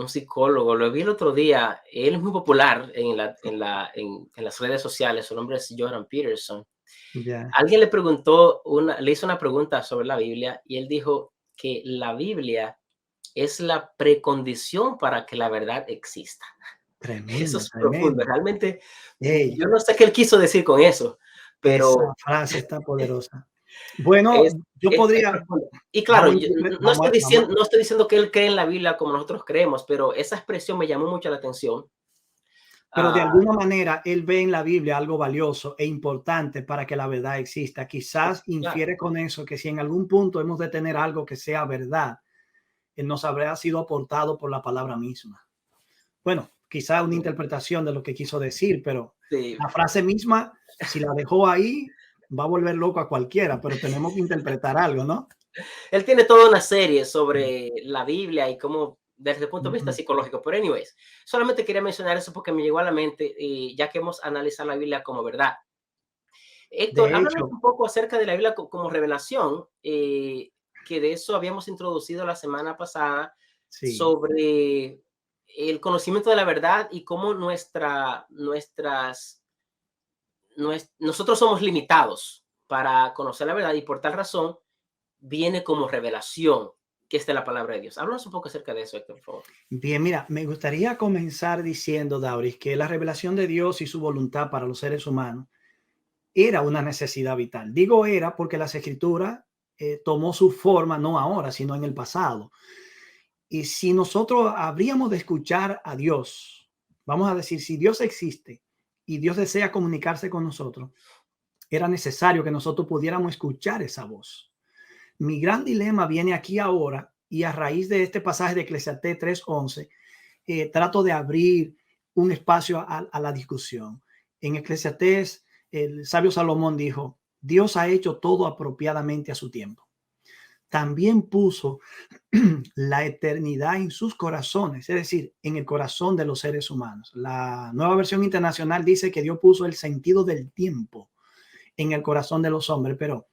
psicólogo, lo vi el otro día, él es muy popular en las redes sociales, su nombre es Jordan Peterson. Ya, Alguien le hizo una pregunta sobre la Biblia y él dijo que la Biblia es la precondición para que la verdad exista. Eso tremendo, es profundo. tremendo. Realmente, Hey, yo no sé qué él quiso decir con eso, esa pero frase está poderosa. Bueno, es, yo es podría, profundo. Y claro, yo vamos, no estoy diciendo que él cree en la Biblia como nosotros creemos, pero esa expresión me llamó mucho la atención. pero de Ah, alguna manera él ve en la Biblia algo valioso e importante para que la verdad exista. Quizás claro. infiere con eso que si en algún punto hemos de tener algo que sea verdad, nos habrá sido aportado por la palabra misma. Bueno, quizá una interpretación de lo que quiso decir, pero Sí. la frase misma, si la dejó ahí, va a volver loco a cualquiera, pero tenemos que interpretar algo, ¿no? Él tiene toda una serie sobre la Biblia y cómo, desde el punto de vista Ujú. psicológico. Pero, anyways, solamente quería mencionar eso porque me llegó a la mente, ya que hemos analizado la Biblia como verdad. Héctor, De háblanos hecho, un poco acerca de la Biblia como revelación, que de eso habíamos introducido la semana pasada, sí. sobre el conocimiento de la verdad y cómo nosotros somos limitados para conocer la verdad y por tal razón viene como revelación, que es de la palabra de Dios. Háblanos un poco acerca de eso, Héctor, por favor. Bien, mira, me gustaría comenzar diciendo, Dauris, que la revelación de Dios y su voluntad para los seres humanos era una necesidad vital. Digo era porque las escrituras tomó su forma no ahora, sino en el pasado. Y si nosotros habríamos de escuchar a Dios, vamos a decir, si Dios existe y Dios desea comunicarse con nosotros, era necesario que nosotros pudiéramos escuchar esa voz. Mi gran dilema viene aquí ahora y a raíz de este pasaje de Eclesiastés 3:11, trato de abrir un espacio a la discusión. En Eclesiastés, el sabio Salomón dijo, Dios ha hecho todo apropiadamente a su tiempo. También puso la eternidad en sus corazones, es decir, en el corazón de los seres humanos. La Nueva Versión Internacional dice que Dios puso el sentido del tiempo en el corazón de los hombres, pero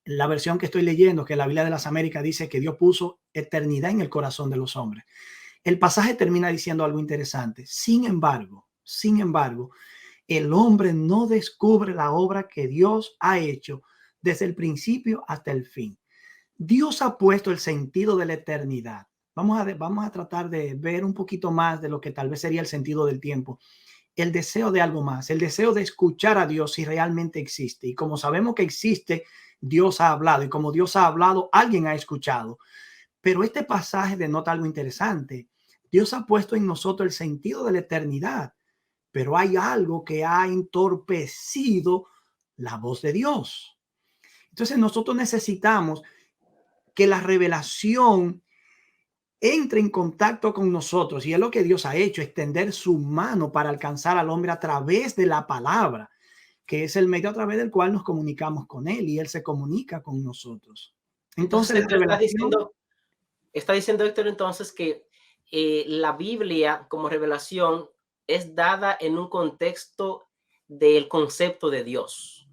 la versión que estoy leyendo, que la Biblia de las Américas, dice que Dios puso eternidad en el corazón de los hombres. El pasaje termina diciendo algo interesante. Sin embargo, el hombre no descubre la obra que Dios ha hecho desde el principio hasta el fin. Dios ha puesto el sentido de la eternidad. Vamos a tratar de ver un poquito más de lo que tal vez sería el sentido del tiempo. El deseo de algo más, el deseo de escuchar a Dios si realmente existe. Y como sabemos que existe, Dios ha hablado. Y como Dios ha hablado, alguien ha escuchado. Pero este pasaje denota algo interesante. Dios ha puesto en nosotros el sentido de la eternidad, pero hay algo que ha entorpecido la voz de Dios. Entonces nosotros necesitamos que la revelación entre en contacto con nosotros, y es lo que Dios ha hecho, extender su mano para alcanzar al hombre a través de la palabra, que es el medio a través del cual nos comunicamos con él y él se comunica con nosotros. Entonces la revelación... Está diciendo Héctor entonces que la Biblia como revelación es dada en un contexto del concepto de Dios.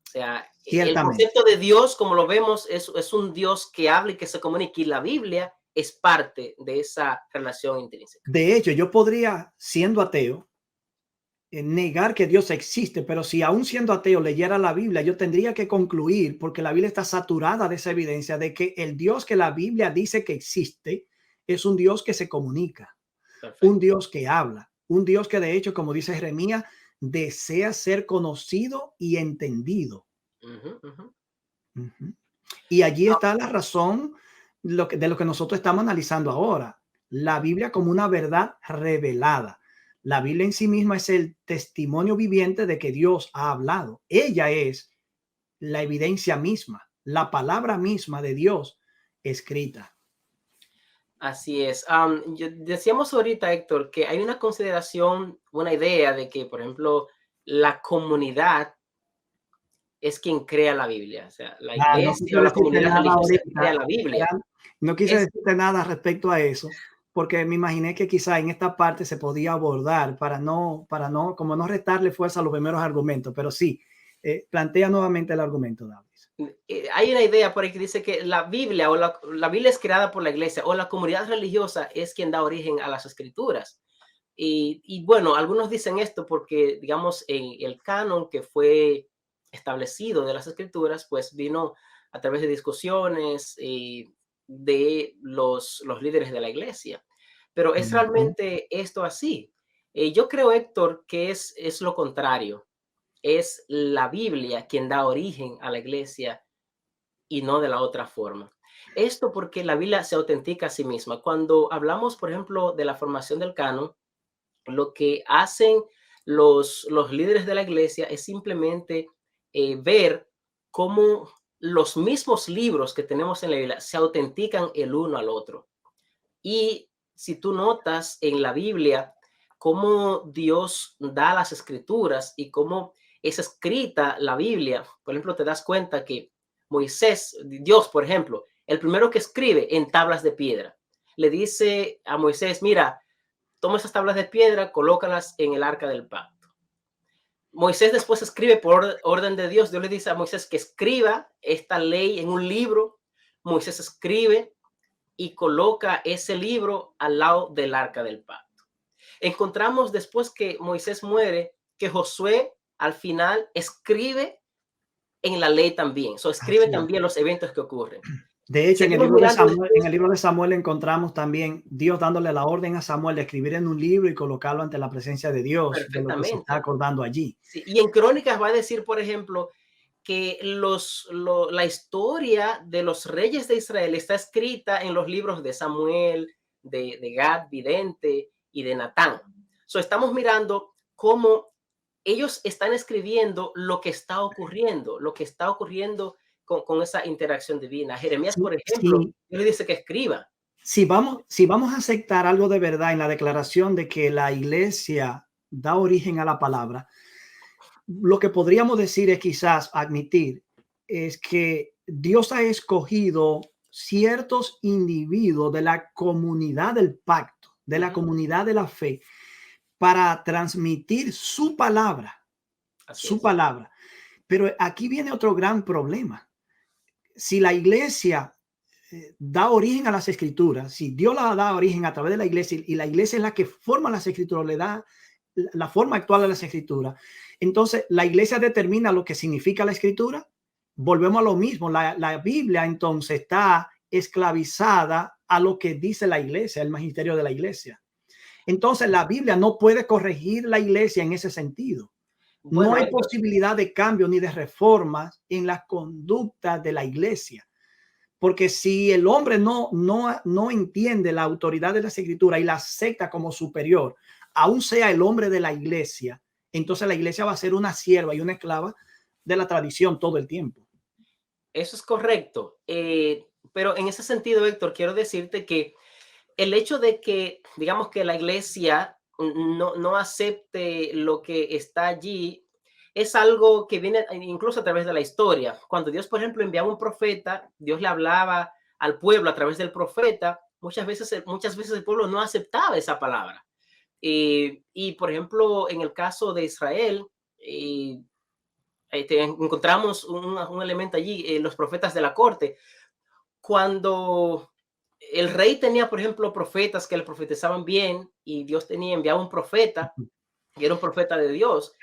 O sea, el concepto de Dios, como lo vemos, es un Dios que habla y que se comunica, y la Biblia es parte de esa relación intrínseca. De hecho, yo podría, siendo ateo, negar que Dios existe, pero si aún siendo ateo leyera la Biblia, yo tendría que concluir, porque la Biblia está saturada de esa evidencia, de que el Dios que la Biblia dice que existe es un Dios que se comunica. Perfecto. Un Dios que habla, un Dios que de hecho, como dice Jeremías, desea ser conocido y entendido. Y allí está la razón de lo que nosotros estamos analizando ahora. La Biblia como una verdad revelada. La Biblia en sí misma es el testimonio viviente de que Dios ha hablado. Ella es la evidencia misma, la palabra misma de Dios escrita. Así es. Decíamos ahorita, Héctor, que hay una consideración, una idea de que, por ejemplo, la comunidad es quien crea la Biblia. O sea, la iglesia o la comunidad religiosa crea la Biblia. No quise decirte nada respecto a eso, porque me imaginé que quizá en esta parte se podía abordar para no, como no restarle fuerza a los primeros argumentos, pero sí, plantea nuevamente el argumento, David. Hay una idea por ahí que dice que la Biblia o la Biblia es creada por la iglesia, o la comunidad religiosa es quien da origen a las escrituras. Y bueno, algunos dicen esto porque, digamos, el canon que fue establecido de las escrituras, pues vino a través de discusiones de los líderes de la iglesia. Pero ¿es realmente esto así? Yo creo, Héctor, que es lo contrario. Es la Biblia quien da origen a la iglesia y no de la otra forma. Esto porque la Biblia se autentica a sí misma. Cuando hablamos, por ejemplo, de la formación del canon, lo que hacen los líderes de la iglesia es simplemente ver cómo los mismos libros que tenemos en la Biblia se autentican el uno al otro. Y si tú notas en la Biblia cómo Dios da las escrituras y cómo es escrita la Biblia, por ejemplo, te das cuenta que Dios, por ejemplo, el primero que escribe en tablas de piedra, le dice a Moisés, mira, toma esas tablas de piedra, colócalas en el arca del pacto. Moisés después escribe por orden de Dios. Dios le dice a Moisés que escriba esta ley en un libro. Moisés escribe y coloca ese libro al lado del arca del pacto. Encontramos después que Moisés muere, que Josué al final escribe en la ley también. Escribe también los eventos que ocurren. De hecho, en el libro de Samuel encontramos también Dios dándole la orden a Samuel de escribir en un libro y colocarlo ante la presencia de Dios, de lo que se está acordando allí. Sí, y en Crónicas va a decir, por ejemplo, que la historia de los reyes de Israel está escrita en los libros de Samuel, de Gad, vidente, y de Natán. Estamos mirando cómo ellos están escribiendo lo que está ocurriendo con esa interacción divina. Jeremías, Sí, por ejemplo, sí, él le dice que escriba. si vamos a aceptar algo de verdad en la declaración de que la iglesia da origen a la palabra, lo que podríamos decir es quizás admitir es que Dios ha escogido ciertos individuos de la comunidad del pacto, de la Ujú, comunidad de la fe, para transmitir su palabra, así su es. palabra. Pero aquí viene otro gran problema. Si la iglesia da origen a las escrituras, si Dios la da origen a través de la iglesia y la iglesia es la que forma las escrituras, le da la forma actual de las escrituras, entonces la iglesia determina lo que significa la escritura. Volvemos a lo mismo, la Biblia entonces está esclavizada a lo que dice la iglesia, el magisterio de la iglesia. Entonces la Biblia no puede corregir la iglesia en ese sentido. No Bueno, hay posibilidad de cambio ni de reformas en la conducta de la iglesia. Porque si el hombre no entiende la autoridad de las escrituras y la acepta como superior, aún sea el hombre de la iglesia, entonces la iglesia va a ser una sierva y una esclava de la tradición todo el tiempo. eso es correcto. Pero en ese sentido, Héctor, quiero decirte que el hecho de que, digamos que la iglesia no acepte lo que está allí, es algo que viene incluso a través de la historia. Cuando Dios, por ejemplo, enviaba un profeta, Dios le hablaba al pueblo a través del profeta, muchas veces el pueblo no aceptaba esa palabra. Y por ejemplo, en el caso de Israel, eh, encontramos un elemento allí, los profetas de la corte. Cuando el rey tenía, por ejemplo, profetas que le profetizaban bien y Dios enviaba un profeta, y era un profeta de Dios,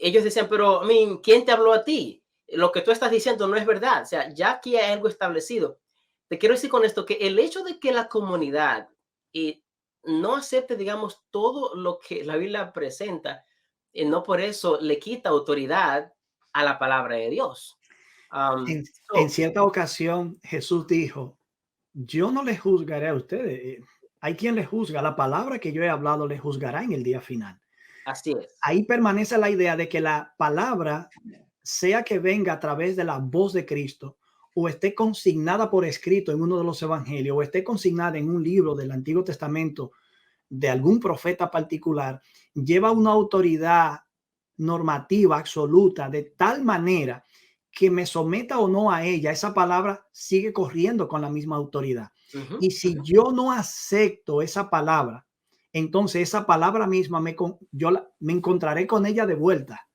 ellos decían, pero, ¿quién te habló a ti? Lo que tú estás diciendo no es verdad. O sea, ya aquí hay algo establecido. Te quiero decir con esto que el hecho de que la comunidad no acepte, digamos, todo lo que la Biblia presenta, no por eso le quita autoridad a la palabra de Dios. Um, En so, cierta ocasión Jesús dijo, yo no les juzgaré a ustedes. Hay quien les juzga. La palabra que yo he hablado les juzgará en el día final. así es. Ahí permanece la idea de que la palabra, sea que venga a través de la voz de Cristo o esté consignada por escrito en uno de los evangelios o esté consignada en un libro del Antiguo Testamento de algún profeta particular, lleva una autoridad normativa absoluta de tal manera que me someta o no a ella, esa palabra sigue corriendo con la misma autoridad. Ujú, Y si ujú. yo no acepto esa palabra, entonces esa palabra misma me encontraré con ella de vuelta,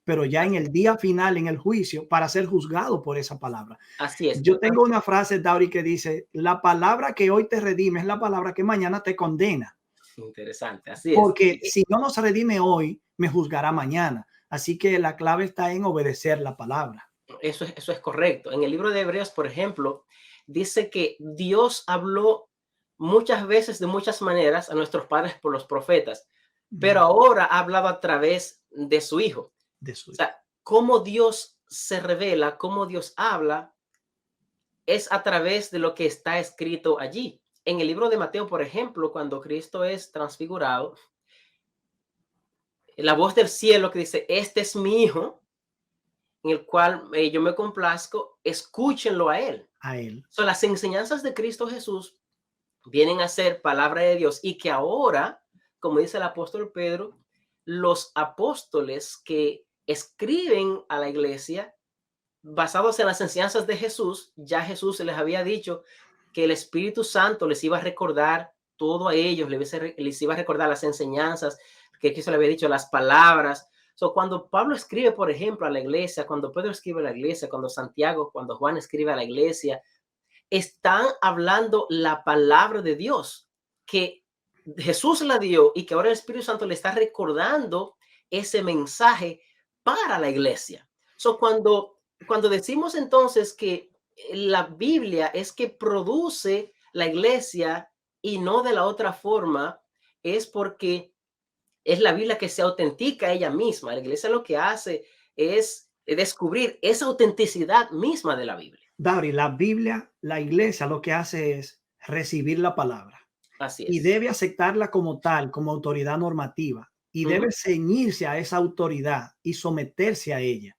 pero ya en el día final, en el juicio, para ser juzgado por esa palabra. Así es, Yo tengo una frase, Dauri, que dice, la palabra que hoy te redime es la palabra que mañana te condena, interesante, así es. porque si no nos redime hoy, me juzgará mañana. Así que la clave está en obedecer la palabra. Eso es correcto. En el libro de Hebreos, por ejemplo, dice que Dios habló muchas veces de muchas maneras a nuestros padres por los profetas, pero ahora ha hablado a través de su Hijo. De su O sea, cómo Dios se revela, cómo Dios habla, es a través de lo que está escrito allí. En el libro de Mateo, por ejemplo, cuando Cristo es transfigurado, la voz del cielo que dice, este es mi Hijo, en el cual yo me complazco, escúchenlo a Él. a él. Son las enseñanzas de Cristo Jesús vienen a ser palabra de Dios y que ahora, como dice el apóstol Pedro, los apóstoles que escriben a la iglesia basados en las enseñanzas de Jesús, ya Jesús les había dicho que el Espíritu Santo les iba a recordar todo a ellos, les iba a recordar las enseñanzas que Cristo le había dicho, las palabras. Cuando Pablo escribe, por ejemplo, a la iglesia, cuando Pedro escribe a la iglesia, cuando Santiago, cuando Juan escribe a la iglesia, están hablando la palabra de Dios, que Jesús la dio y que ahora el Espíritu Santo le está recordando ese mensaje para la iglesia. Cuando decimos entonces que la Biblia es que produce la iglesia y no de la otra forma, es porque es la Biblia que se autentica ella misma. La iglesia lo que hace es descubrir esa autenticidad misma de la Biblia. Dauri, la Biblia, la iglesia lo que hace es recibir la palabra Así y es. debe aceptarla como tal, como autoridad normativa. y debe ceñirse a esa autoridad y someterse a ella.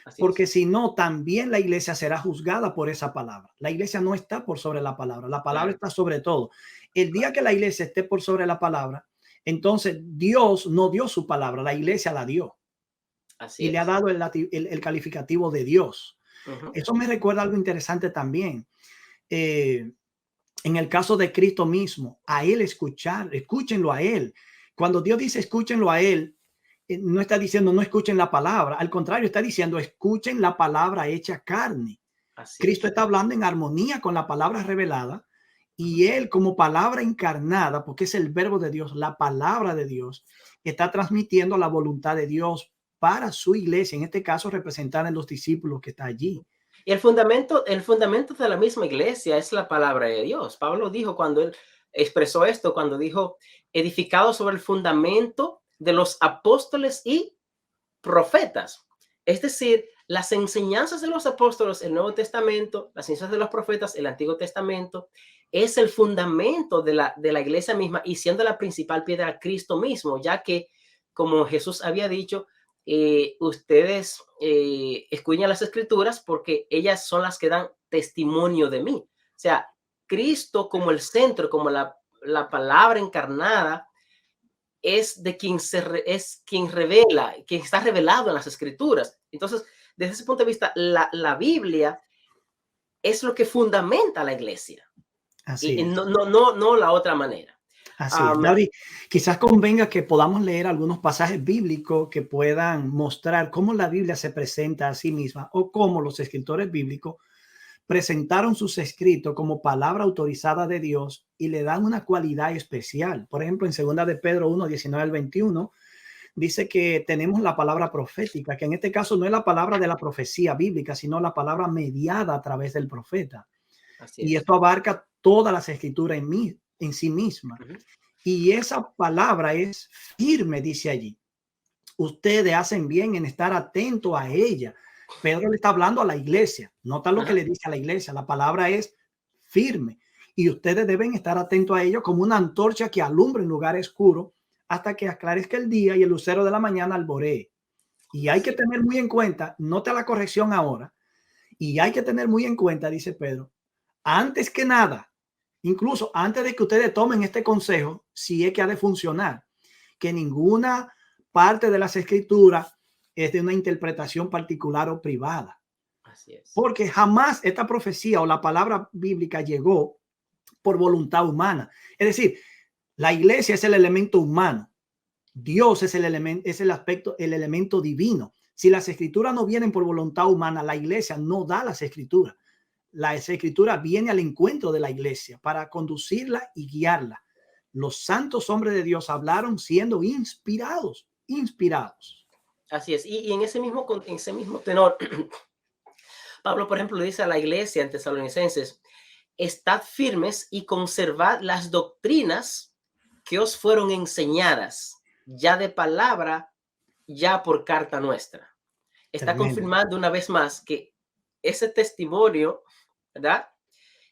Así Porque es. si no, también la iglesia será juzgada por esa palabra. La iglesia no está por sobre la palabra Claro, está sobre todo. El día claro. que la iglesia esté por sobre la palabra, entonces Dios no dio su palabra, la iglesia la dio Así y le ha es. dado el calificativo de Dios. Ujú. Eso me recuerda algo interesante también. Eh, en el caso de Cristo mismo, a Él escuchar, escúchenlo a Él. Cuando Dios dice escúchenlo a Él, no está diciendo no escuchen la palabra, al contrario, está diciendo escuchen la palabra hecha carne. Así Cristo es. está hablando en armonía con la palabra revelada Ujú. y Él como palabra encarnada, porque es el verbo de Dios, la palabra de Dios, está transmitiendo la voluntad de Dios para su iglesia, en este caso representada en los discípulos que está allí. Y el fundamento de la misma iglesia es la palabra de Dios. Pablo dijo cuando él expresó esto, cuando dijo, edificado sobre el fundamento de los apóstoles y profetas. Es decir, las enseñanzas de los apóstoles, el Nuevo Testamento, las enseñanzas de los profetas, el Antiguo Testamento, es el fundamento de la iglesia misma y siendo la principal piedra Cristo mismo, ya que, como Jesús había dicho, ustedes escudriñan las escrituras porque ellas son las que dan testimonio de mí. O sea, Cristo como el centro, como la palabra encarnada, es de quien es quien revela, quien está revelado en las escrituras. Entonces, desde ese punto de vista, la Biblia es lo que fundamenta a la iglesia Así y es. no la otra manera. Así es, David. Quizás convenga que podamos leer algunos pasajes bíblicos que puedan mostrar cómo la Biblia se presenta a sí misma o cómo los escritores bíblicos presentaron sus escritos como palabra autorizada de Dios y le dan una cualidad especial. Por ejemplo, en 2 de Pedro 1, 19 al 21, dice que tenemos la palabra profética, que en este caso no es la palabra de la profecía bíblica, sino la palabra mediada a través del profeta. Así Y es. esto abarca todas las escrituras en sí misma. Ujú. Y esa palabra es firme, dice allí. Ustedes hacen bien en estar atento a ella. Pedro le está hablando a la iglesia. Nota lo que Ajá. le dice a la iglesia. La palabra es firme. Y ustedes deben estar atentos a ello como una antorcha que alumbra en lugar oscuro hasta que aclarezca el día y el lucero de la mañana alboree. Y hay que Así es. tener muy en cuenta, nota la corrección ahora, y hay que tener muy en cuenta, dice Pedro, antes que nada, incluso antes de que ustedes tomen este consejo, si es que ha de funcionar, que ninguna parte de las escrituras es de una interpretación particular o privada, Así es. porque jamás esta profecía o la palabra bíblica llegó por voluntad humana. Es decir, la iglesia es el elemento humano, Dios es el elemento, es el aspecto, el elemento divino. Si las escrituras no vienen por voluntad humana, la iglesia no da las escrituras. La escritura viene al encuentro de la iglesia para conducirla y guiarla. Los santos hombres de Dios hablaron siendo inspirados, inspirados. Así es. Y en ese mismo tenor, Pablo, por ejemplo, le dice a la iglesia en Tesalonicenses, estad firmes y conservad las doctrinas que os fueron enseñadas, ya de palabra, ya por carta nuestra. Está Tremendo. confirmando una vez más que ese testimonio, ¿verdad?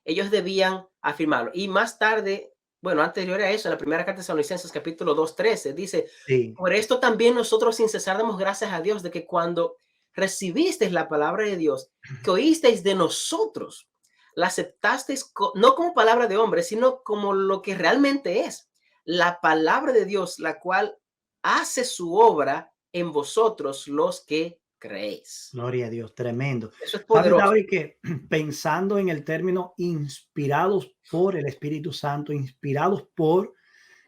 Ellos debían afirmarlo. Y más tarde, bueno, anterior a eso, en la primera carta de Tesalonicenses, capítulo 2:13, dice, Sí, por esto también nosotros sin cesar damos gracias a Dios de que cuando recibisteis la palabra de Dios, que oísteis de nosotros, la aceptasteis no como palabra de hombre, sino como lo que realmente es, la palabra de Dios, la cual hace su obra en vosotros los que creéis. gloria a Dios, tremendo. Eso es ¿Sabes, poderoso. David, que pensando en el término inspirados por el Espíritu Santo, inspirados por,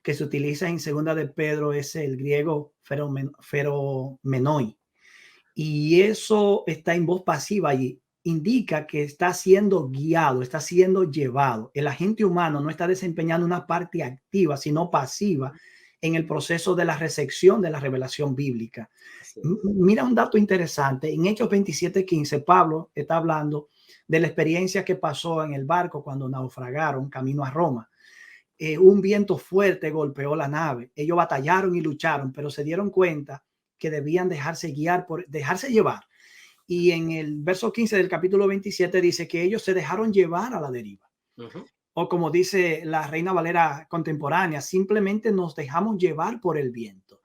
que se utiliza en segunda de Pedro, es el griego feromenoi. Y eso está en voz pasiva allí. Indica que está siendo guiado, está siendo llevado. El agente humano no está desempeñando una parte activa, sino pasiva en el proceso de la recepción de la revelación bíblica. Así es. Mira un dato interesante. En Hechos 27:15, Pablo está hablando de la experiencia que pasó en el barco cuando naufragaron camino a Roma. Un viento fuerte golpeó la nave. Ellos batallaron y lucharon, pero se dieron cuenta que debían dejarse guiar, dejarse llevar. Y en el verso 15 del capítulo 27 dice que ellos se dejaron llevar a la deriva. Ujú. O como dice la Reina Valera contemporánea, simplemente nos dejamos llevar por el viento.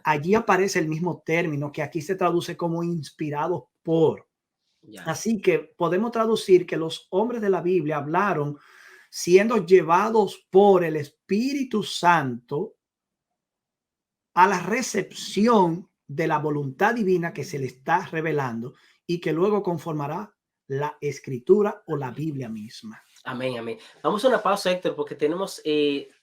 allí aparece el mismo término que aquí se traduce como inspirados por. Ya. Así que podemos traducir que los hombres de la Biblia hablaron siendo llevados por el Espíritu Santo a la recepción de la voluntad divina que se le está revelando y que luego conformará la escritura o la Biblia misma. Amén, amén. Vamos a una pausa, Héctor, porque tenemos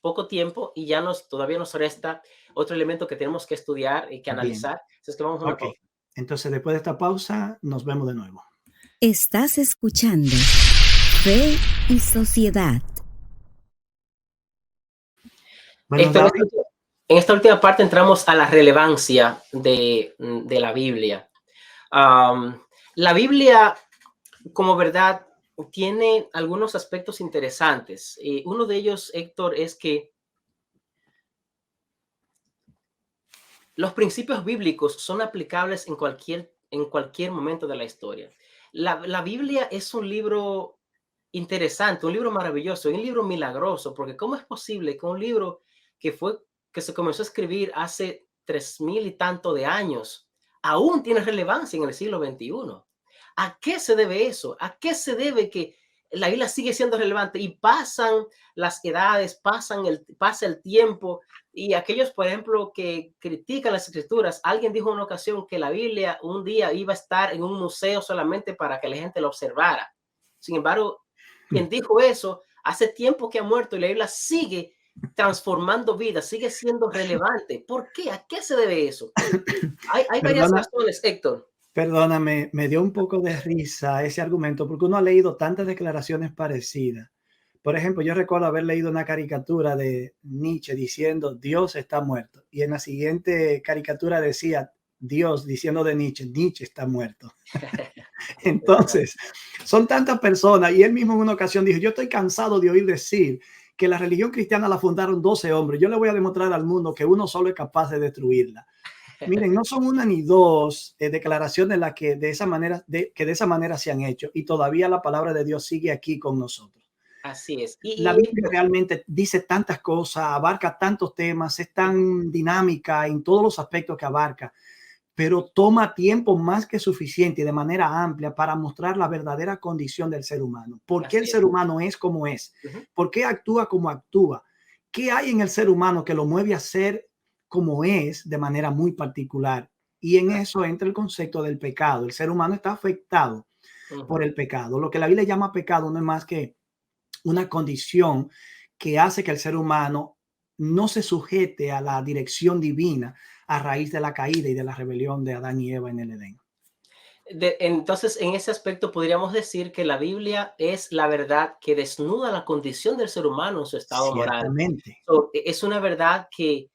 poco tiempo y ya todavía nos resta otro elemento que tenemos que estudiar y que Bien, analizar. Así es que vamos a una ok. pausa. Entonces, después de esta pausa, nos vemos de nuevo. Estás escuchando Fe y Sociedad. Bueno, Héctor, David, en esta última parte entramos a la relevancia de la Biblia. La Biblia, como verdad, tiene algunos aspectos interesantes. Uno de ellos, Héctor, es que los principios bíblicos son aplicables en cualquier momento de la historia. La Biblia es un libro interesante, un libro maravilloso, un libro milagroso, porque ¿cómo es posible que un libro que se comenzó a escribir hace 3000 y tanto de años aún tiene relevancia en el siglo XXI? ¿A qué se debe eso? ¿A qué se debe que la Biblia sigue siendo relevante y pasan las edades, pasa el tiempo? Y aquellos, por ejemplo, que critican las escrituras, alguien dijo en una ocasión que la Biblia un día iba a estar en un museo solamente para que la gente la observara. Sin embargo, quien dijo eso hace tiempo que ha muerto y la Biblia sigue transformando vidas, sigue siendo relevante. ¿Por qué? ¿A qué se debe eso? Hay varias razones, Héctor. Perdóname, me dio un poco de risa ese argumento porque uno ha leído tantas declaraciones parecidas. Por ejemplo, yo recuerdo haber leído una caricatura de Nietzsche diciendo Dios está muerto y en la siguiente caricatura decía Dios diciendo de Nietzsche, Nietzsche está muerto. Entonces, son tantas personas y él mismo en una ocasión dijo, yo estoy cansado de oír decir que la religión cristiana la fundaron 12 hombres. Yo le voy a demostrar al mundo que uno solo es capaz de destruirla. Miren, no son una ni dos declaraciones las que de esa manera se han hecho y todavía la palabra de Dios sigue aquí con nosotros. Así es. La Biblia realmente dice tantas cosas, abarca tantos temas, es tan dinámica en todos los aspectos que abarca, pero toma tiempo más que suficiente y de manera amplia para mostrar la verdadera condición del ser humano. ¿Por qué el ser humano es como es? ¿Por qué actúa como actúa? ¿Qué hay en el ser humano que lo mueve a ser como es de manera muy particular? Y en eso entra el concepto del pecado. El ser humano está afectado por el pecado. Lo que la Biblia llama pecado no es más que una condición que hace que el ser humano no se sujete a la dirección divina a raíz de la caída y de la rebelión de Adán y Eva en el Edén. Entonces, en ese aspecto podríamos decir que la Biblia es la verdad que desnuda la condición del ser humano en su estado moral. Es una verdad que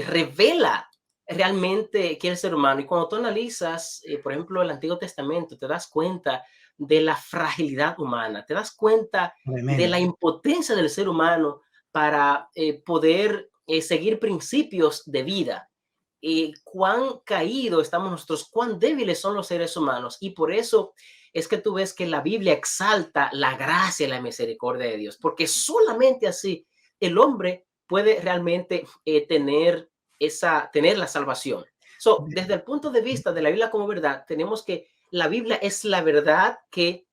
revela realmente que el ser humano. Y cuando tú analizas, por ejemplo, el Antiguo Testamento, te das cuenta de la fragilidad humana, te das cuenta de la impotencia del ser humano para poder seguir principios de vida. Cuán caído estamos nosotros, cuán débiles son los seres humanos. Y por eso es que tú ves que la Biblia exalta la gracia y la misericordia de Dios, porque solamente así el hombre puede realmente tener la salvación. Desde el punto de vista de la Biblia como verdad, tenemos que la Biblia es la verdad que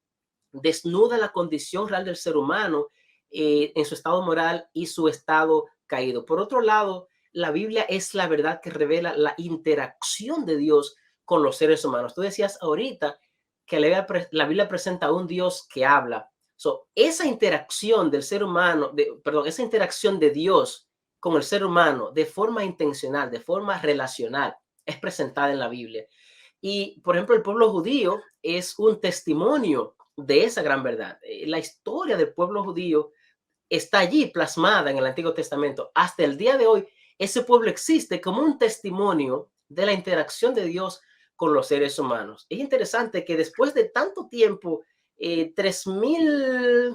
desnuda la condición real del ser humano en su estado moral y su estado caído. Por otro lado, la Biblia es la verdad que revela la interacción de Dios con los seres humanos. Tú decías ahorita que la Biblia presenta a un Dios que habla. Esa interacción del ser humano, esa interacción de Dios con el ser humano de forma intencional, de forma relacional, es presentada en la Biblia. Y, por ejemplo, el pueblo judío es un testimonio de esa gran verdad. La historia del pueblo judío está allí plasmada en el Antiguo Testamento. Hasta el día de hoy, ese pueblo existe como un testimonio de la interacción de Dios con los seres humanos. Es interesante que después de tanto tiempo, 3000,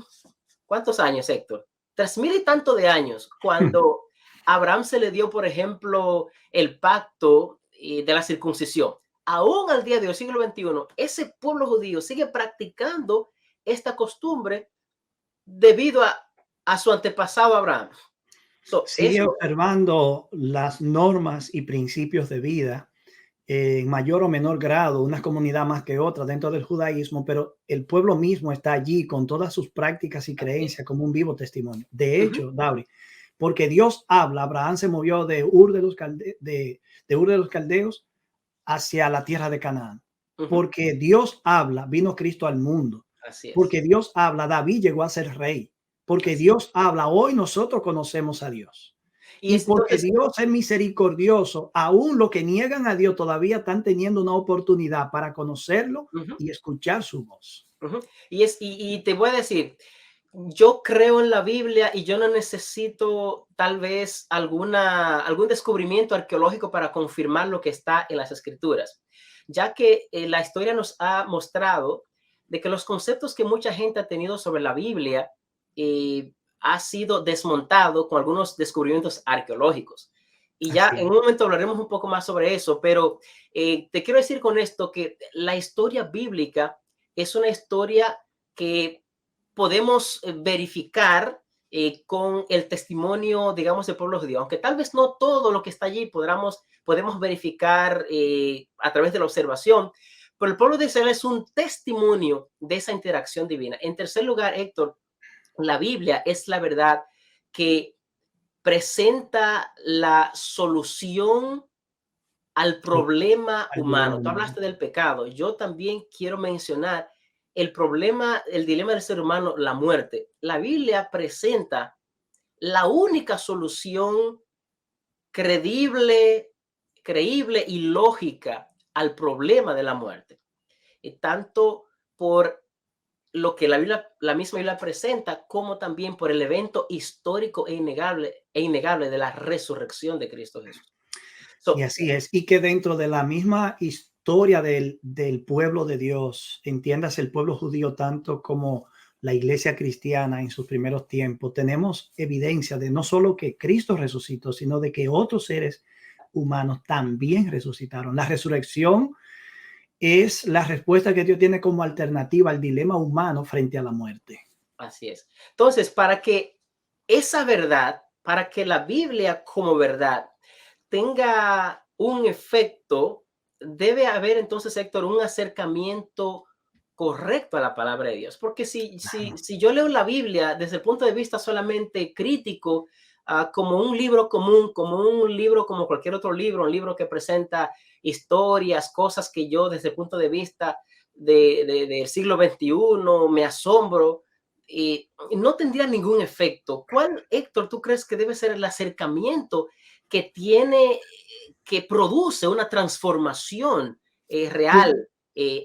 ¿cuántos años, Héctor? 3000 y tanto de años, cuando Abraham se le dio, por ejemplo, el pacto de la circuncisión. Aún al día de hoy, siglo XXI, ese pueblo judío sigue practicando esta costumbre debido a su antepasado Abraham. Sigue observando las normas y principios de vida en mayor o menor grado, una comunidad más que otra dentro del judaísmo, pero el pueblo mismo está allí con todas sus prácticas y creencias como un vivo testimonio. De hecho, David, porque Dios habla, Abraham se movió de Ur de los Caldeos hacia la tierra de Canaán. Porque Dios habla, vino Cristo al mundo. Porque Dios habla, David llegó a ser rey. Porque Dios habla, hoy nosotros conocemos a Dios. Y porque Dios es misericordioso, aún los que niegan a Dios todavía están teniendo una oportunidad para conocerlo y escuchar su voz. Y te voy a decir, yo creo en la Biblia y yo no necesito tal vez algún descubrimiento arqueológico para confirmar lo que está en las Escrituras, ya que la historia nos ha mostrado de que los conceptos que mucha gente ha tenido sobre la Biblia ha sido desmontado con algunos descubrimientos arqueológicos. Y ya en un momento hablaremos un poco más sobre eso, pero te quiero decir con esto que la historia bíblica es una historia que podemos verificar con el testimonio, digamos, del pueblo judío, aunque tal vez no todo lo que está allí podemos verificar a través de la observación, pero el pueblo de Israel es un testimonio de esa interacción divina. En tercer lugar, Héctor, la Biblia es la verdad que presenta la solución al problema humano. Tú hablaste del pecado. Yo también quiero mencionar el problema, el dilema del ser humano, la muerte. La Biblia presenta la única solución creíble y lógica al problema de la muerte. Y tanto por lo que la misma Biblia presenta, como también por el evento histórico e innegable de la resurrección de Cristo Jesús. Y así es. Y que dentro de la misma historia del pueblo de Dios, entiendas el pueblo judío tanto como la iglesia cristiana en sus primeros tiempos, tenemos evidencia de no solo que Cristo resucitó, sino de que otros seres humanos también resucitaron. La resurrección es la respuesta que Dios tiene como alternativa al dilema humano frente a la muerte. Así es. Entonces, para que esa verdad, para que la Biblia como verdad tenga un efecto, debe haber entonces, Héctor, un acercamiento correcto a la palabra de Dios. Porque si yo leo la Biblia desde el punto de vista solamente crítico, como un libro común, como cualquier otro libro, un libro que presenta historias, cosas que yo desde el punto de vista del siglo XXI me asombro, y no tendría ningún efecto. ¿Cuál, Héctor, tú crees que debe ser el acercamiento que produce una transformación real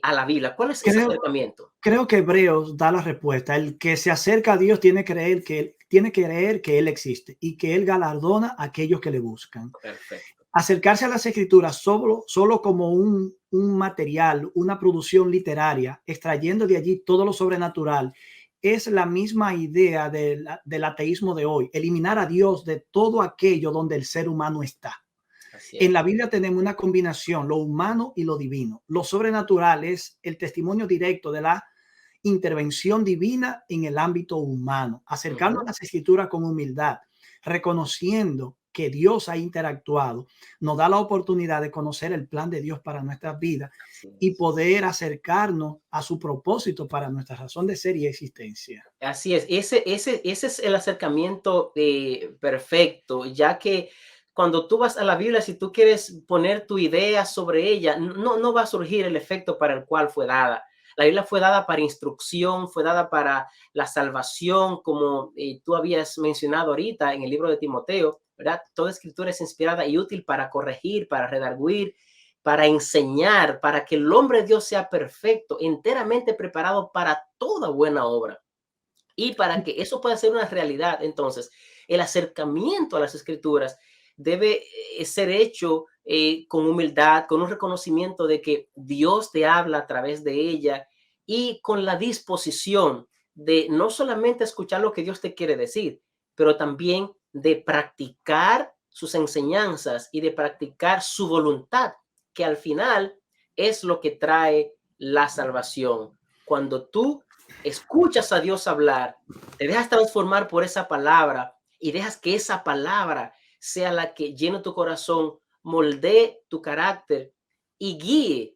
a la Biblia? ¿Cuál es ese acercamiento? Creo que Hebreos da la respuesta. El que se acerca a Dios tiene que creer que Él existe y que Él galardona a aquellos que le buscan. Perfecto. Acercarse a las Escrituras solo como un material, una producción literaria, extrayendo de allí todo lo sobrenatural, es la misma idea del ateísmo de hoy, eliminar a Dios de todo aquello donde el ser humano está. En la Biblia tenemos una combinación, lo humano y lo divino. Lo sobrenatural es el testimonio directo de la intervención divina en el ámbito humano. Acercarnos a las Escrituras con humildad, reconociendo que Dios ha interactuado, nos da la oportunidad de conocer el plan de Dios para nuestras vidas y poder acercarnos a su propósito para nuestra razón de ser y existencia. Así es, ese es el acercamiento perfecto, ya que cuando tú vas a la Biblia, si tú quieres poner tu idea sobre ella, no va a surgir el efecto para el cual fue dada. La Biblia fue dada para instrucción, fue dada para la salvación, como tú habías mencionado ahorita en el libro de Timoteo, ¿verdad? Toda escritura es inspirada y útil para corregir, para redarguir, para enseñar, para que el hombre de Dios sea perfecto, enteramente preparado para toda buena obra. Y para que eso pueda ser una realidad, entonces, el acercamiento a las escrituras debe ser hecho con humildad, con un reconocimiento de que Dios te habla a través de ella y con la disposición de no solamente escuchar lo que Dios te quiere decir, pero también de practicar sus enseñanzas y de practicar su voluntad, que al final es lo que trae la salvación. Cuando tú escuchas a Dios hablar, te dejas transformar por esa palabra y dejas que esa palabra sea la que llene tu corazón, moldee tu carácter y guíe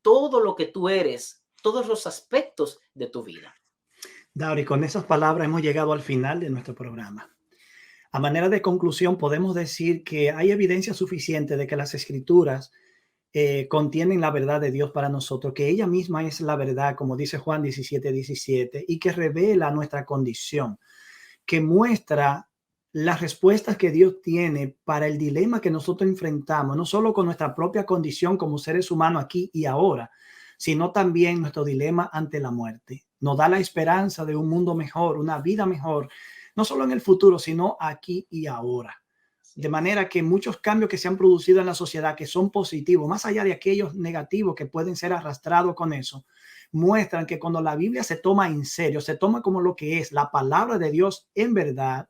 todo lo que tú eres, todos los aspectos de tu vida. Dauri, con esas palabras hemos llegado al final de nuestro programa. A manera de conclusión, podemos decir que hay evidencia suficiente de que las Escrituras contienen la verdad de Dios para nosotros, que ella misma es la verdad, como dice Juan 17:17, y que revela nuestra condición, que muestra las respuestas que Dios tiene para el dilema que nosotros enfrentamos, no solo con nuestra propia condición como seres humanos aquí y ahora, sino también nuestro dilema ante la muerte. Nos da la esperanza de un mundo mejor, una vida mejor, no solo en el futuro, sino aquí y ahora. De manera que muchos cambios que se han producido en la sociedad, que son positivos, más allá de aquellos negativos que pueden ser arrastrados con eso, muestran que cuando la Biblia se toma en serio, se toma como lo que es la palabra de Dios en verdad,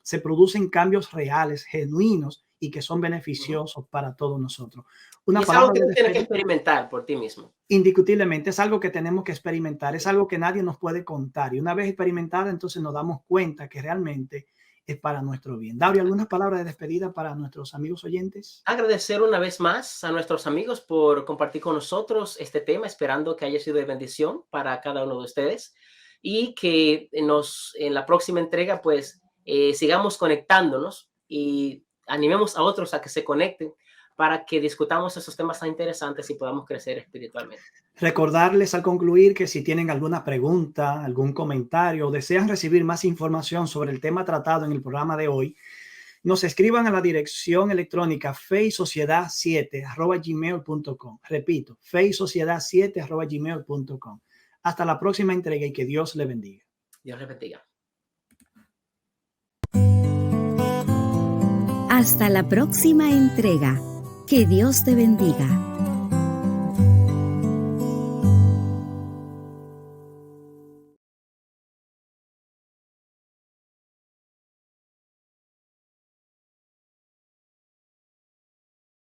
se producen cambios reales, genuinos y que son beneficiosos para todos nosotros. Una Y es palabra algo que de tú tienes que despedida, experimentar por ti mismo. indiscutiblemente es algo que tenemos que experimentar, es algo que nadie nos puede contar. Y una vez experimentada, entonces nos damos cuenta que realmente es para nuestro bien. Dario, ¿algunas palabras de despedida para nuestros amigos oyentes? Agradecer una vez más a nuestros amigos por compartir con nosotros este tema, esperando que haya sido de bendición para cada uno de ustedes y que en la próxima entrega pues sigamos conectándonos y animemos a otros a que se conecten para que discutamos esos temas tan interesantes y podamos crecer espiritualmente. Recordarles al concluir que si tienen alguna pregunta, algún comentario o desean recibir más información sobre el tema tratado en el programa de hoy, nos escriban a la dirección electrónica feysociedad7@gmail.com. Repito, feysociedad7@gmail.com. Hasta la próxima entrega y que Dios le bendiga. Dios les bendiga. Hasta la próxima entrega. Que Dios te bendiga.